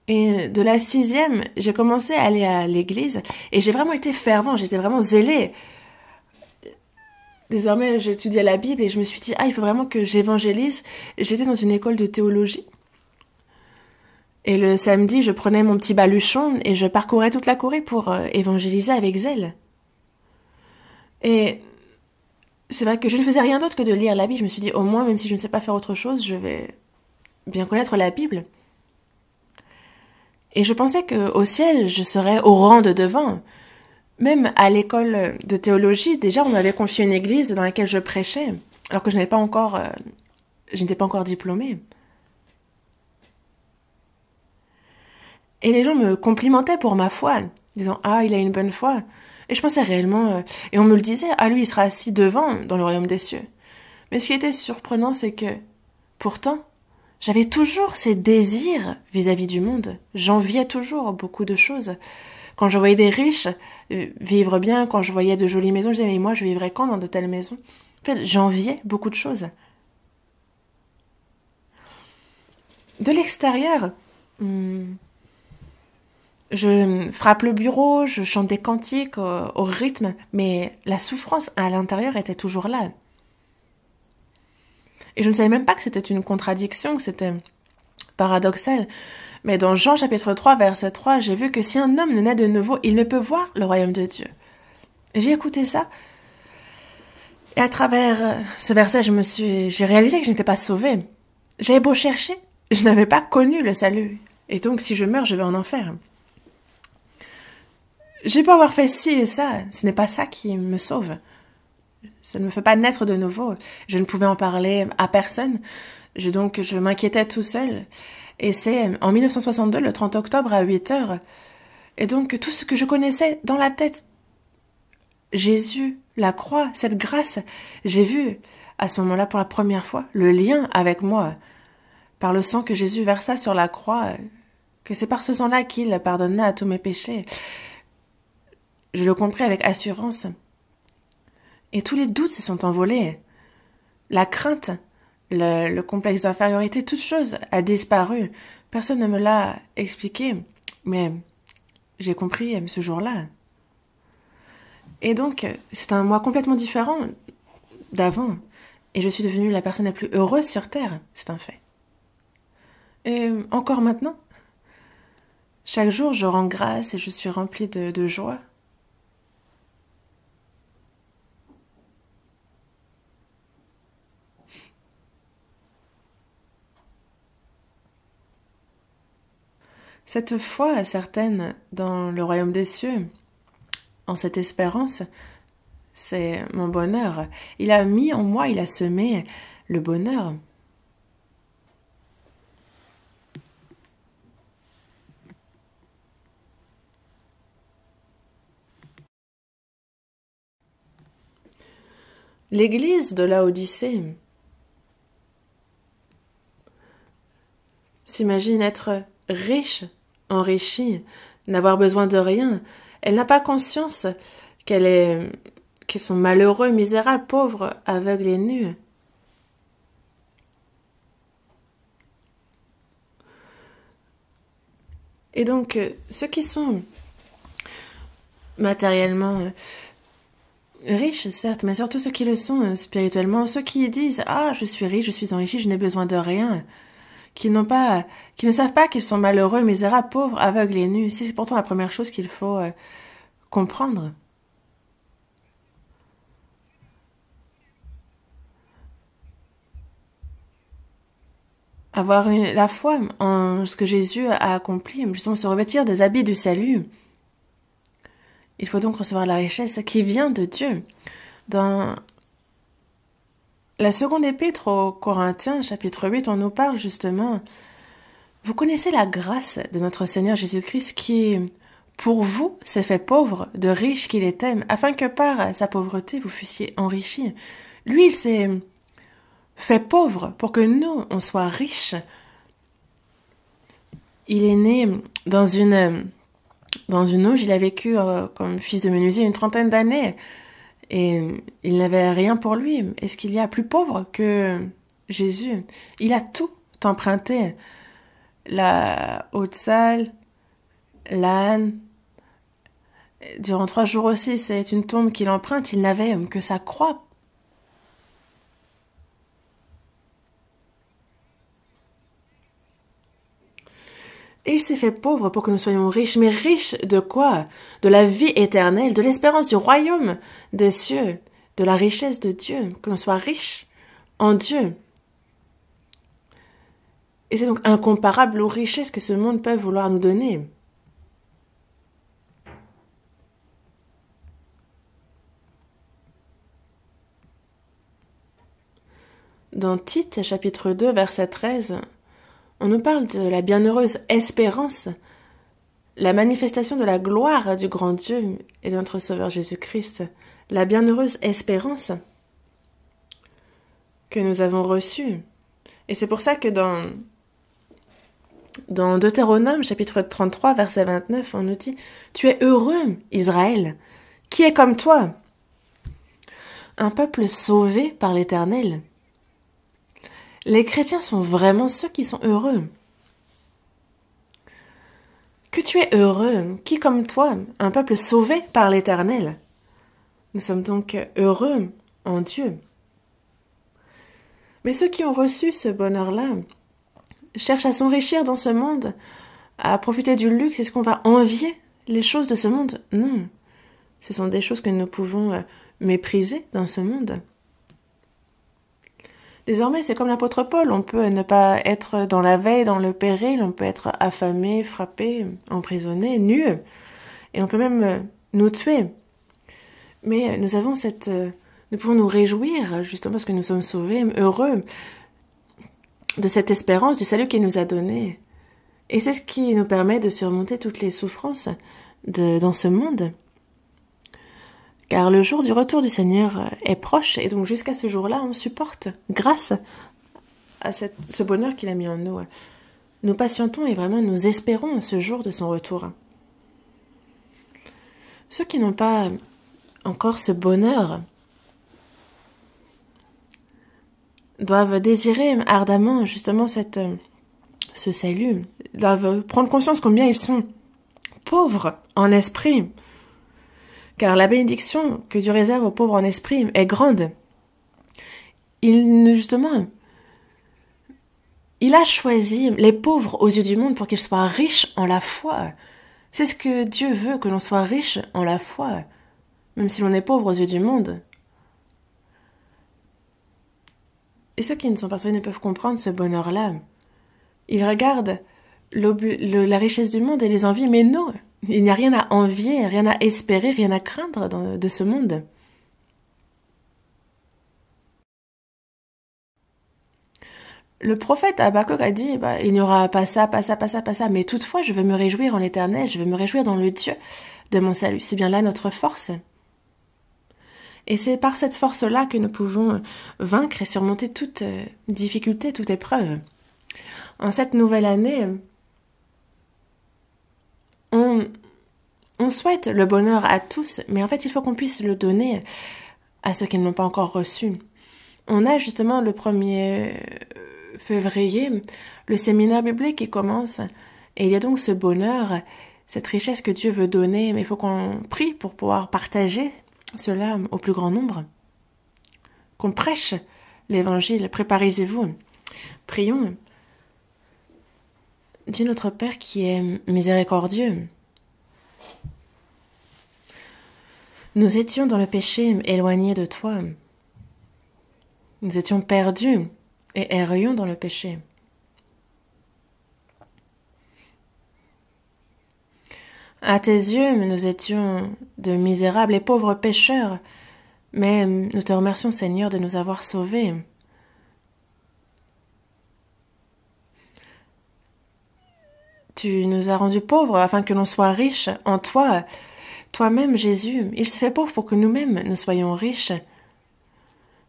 Et de la sixième, j'ai commencé à aller à l'église et j'ai vraiment été fervent, j'étais vraiment zélé. Désormais, j'étudiais la Bible et je me suis dit, ah, il faut vraiment que j'évangélise. J'étais dans une école de théologie. Et le samedi, je prenais mon petit baluchon et je parcourais toute la Corée pour évangéliser avec zèle. Et c'est vrai que je ne faisais rien d'autre que de lire la Bible. Je me suis dit, au moins, même si je ne sais pas faire autre chose, je vais bien connaître la Bible. Et je pensais qu'au ciel, je serais au rang de devant. Même à l'école de théologie, déjà, on m'avait confié une église dans laquelle je prêchais, alors que je n'étais pas encore diplômée. Et les gens me complimentaient pour ma foi, disant ah, il a une bonne foi. Et je pensais réellement, et on me le disait, ah, lui, il sera assis devant dans le royaume des cieux. Mais ce qui était surprenant, c'est que, pourtant, j'avais toujours ces désirs vis-à-vis du monde. J'enviais toujours beaucoup de choses. Quand je voyais des riches vivre bien, quand je voyais de jolies maisons, je disais, mais moi, je vivrais quand dans de telles maisons? En fait, j'enviais beaucoup de choses. De l'extérieur, je frappe le bureau, je chante des cantiques au rythme, mais la souffrance à l'intérieur était toujours là. Et je ne savais même pas que c'était une contradiction, que c'était paradoxal. Mais dans Jean chapitre 3, verset 3, j'ai vu que si un homme ne naît de nouveau, il ne peut voir le royaume de Dieu. Et j'ai écouté ça. Et à travers ce verset, j'ai réalisé que je n'étais pas sauvée. J'avais beau chercher, je n'avais pas connu le salut. Et donc, si je meurs, je vais en enfer. J'ai beau avoir fait ci et ça, ce n'est pas ça qui me sauve. Ça ne me fait pas naître de nouveau. Je ne pouvais en parler à personne. Je m'inquiétais tout seul. Et c'est en 1962, le 30 octobre à 8 heures. Et donc, tout ce que je connaissais dans la tête, Jésus, la croix, cette grâce, j'ai vu, à ce moment-là, pour la première fois, le lien avec moi, par le sang que Jésus versa sur la croix, que c'est par ce sang-là qu'il pardonna à tous mes péchés. Je le compris avec assurance. Et tous les doutes se sont envolés. La crainte, le complexe d'infériorité, toute chose a disparu. Personne ne me l'a expliqué, mais j'ai compris ce jour-là. Et donc, c'est un moi complètement différent d'avant. Et je suis devenue la personne la plus heureuse sur Terre, c'est un fait. Et encore maintenant, chaque jour, je rends grâce et je suis remplie de joie. Cette foi certaine dans le royaume des cieux, en cette espérance, c'est mon bonheur. Il a mis en moi, il a semé le bonheur. L'église de Laodicée s'imagine être riche, enrichie, n'avoir besoin de rien. Elle n'a pas conscience qu'ils sont malheureux, misérables, pauvres, aveugles et nus. Et donc, ceux qui sont matériellement riches, certes, mais surtout ceux qui le sont spirituellement, ceux qui disent ah, je suis riche, je suis enrichi, je n'ai besoin de rien, qui ne savent pas qu'ils sont malheureux, misérables, pauvres, aveugles et nus. C'est pourtant la première chose qu'il faut comprendre. Avoir la foi en ce que Jésus a accompli, justement se revêtir des habits du salut. Il faut donc recevoir la richesse qui vient de Dieu. Dans la seconde épître aux Corinthiens, chapitre 8, on nous parle justement, vous connaissez la grâce de notre Seigneur Jésus-Christ qui, pour vous, s'est fait pauvre, de riche qu'il était, afin que par sa pauvreté vous fussiez enrichis. Lui, il s'est fait pauvre pour que nous, on soit riches. Il est né dans une auge, il a vécu comme fils de menuisier une 30aine d'années. Et il n'avait rien pour lui. Est-ce qu'il y a plus pauvre que Jésus? Il a tout emprunté. La haute salle, l'âne. Durant 3 jours aussi, c'est une tombe qu'il emprunte. Il n'avait que sa croix. Et il s'est fait pauvre pour que nous soyons riches. Mais riches de quoi? De la vie éternelle, de l'espérance du royaume des cieux, de la richesse de Dieu, que l'on soit riche en Dieu. Et c'est donc incomparable aux richesses que ce monde peut vouloir nous donner. Dans Tite, chapitre 2, verset 13, on nous parle de la bienheureuse espérance, la manifestation de la gloire du grand Dieu et de notre Sauveur Jésus-Christ, la bienheureuse espérance que nous avons reçue. Et c'est pour ça que dans Deutéronome, chapitre 33, verset 29, on nous dit « Tu es heureux, Israël, qui est comme toi, un peuple sauvé par l'Éternel. » Les chrétiens sont vraiment ceux qui sont heureux. Que tu es heureux, qui comme toi, un peuple sauvé par l'Éternel. Nous sommes donc heureux en Dieu. Mais ceux qui ont reçu ce bonheur-là cherchent à s'enrichir dans ce monde, à profiter du luxe. Est-ce qu'on va envier les choses de ce monde? Non. Ce sont des choses que nous pouvons mépriser dans ce monde. Désormais, c'est comme l'apôtre Paul, on peut ne pas être dans la veille, dans le péril, on peut être affamé, frappé, emprisonné, nu, et on peut même nous tuer. Mais nous pouvons nous réjouir, justement parce que nous sommes sauvés, heureux de cette espérance, du salut qu'il nous a donné. Et c'est ce qui nous permet de surmonter toutes les souffrances dans ce monde. Car le jour du retour du Seigneur est proche, et donc jusqu'à ce jour-là, on supporte grâce à ce bonheur qu'il a mis en nous. Nous patientons et vraiment nous espérons ce jour de son retour. Ceux qui n'ont pas encore ce bonheur doivent désirer ardemment justement ce salut, doivent prendre conscience combien ils sont pauvres en esprit. Car la bénédiction que Dieu réserve aux pauvres en esprit est grande. Il a choisi les pauvres aux yeux du monde pour qu'ils soient riches en la foi. C'est ce que Dieu veut, que l'on soit riche en la foi, même si l'on est pauvre aux yeux du monde. Et ceux qui ne sont pas sauvés ne peuvent comprendre ce bonheur-là. Ils regardent la richesse du monde et les envient, mais non, il n'y a rien à envier, rien à espérer, rien à craindre de ce monde. Le prophète Habakkuk a dit, il n'y aura pas ça, pas ça, pas ça, pas ça, mais toutefois je veux me réjouir en l'Éternel, je veux me réjouir dans le Dieu de mon salut. C'est bien là notre force. Et c'est par cette force-là que nous pouvons vaincre et surmonter toute difficulté, toute épreuve. En cette nouvelle année, on souhaite le bonheur à tous, mais en fait, il faut qu'on puisse le donner à ceux qui ne l'ont pas encore reçu. On a justement le 1er février, le séminaire biblique qui commence, et il y a donc ce bonheur, cette richesse que Dieu veut donner, mais il faut qu'on prie pour pouvoir partager cela au plus grand nombre, qu'on prêche l'évangile. Préparez-vous, prions. Dieu notre Père qui est miséricordieux, nous étions dans le péché, éloignés de toi. Nous étions perdus et errions dans le péché. À tes yeux, nous étions de misérables et pauvres pécheurs, mais nous te remercions, Seigneur, de nous avoir sauvés. Tu nous as rendus pauvres afin que l'on soit riches en toi. Toi-même, Jésus, il s'est fait pauvre pour que nous-mêmes nous soyons riches,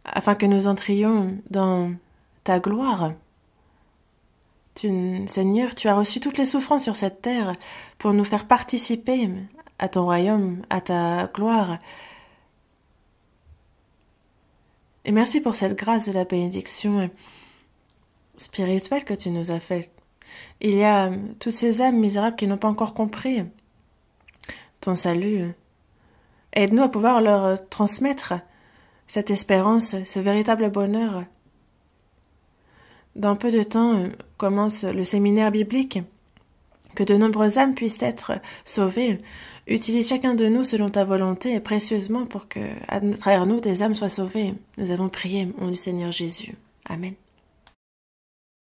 afin que nous entrions dans ta gloire. Seigneur, tu as reçu toutes les souffrances sur cette terre pour nous faire participer à ton royaume, à ta gloire. Et merci pour cette grâce de la bénédiction spirituelle que tu nous as faite. Il y a toutes ces âmes misérables qui n'ont pas encore compris ton salut. Aide-nous à pouvoir leur transmettre cette espérance, ce véritable bonheur. Dans peu de temps commence le séminaire biblique. Que de nombreuses âmes puissent être sauvées. Utilise chacun de nous selon ta volonté et précieusement pour que, à travers nous, des âmes soient sauvées. Nous avons prié au nom du Seigneur Jésus. Amen.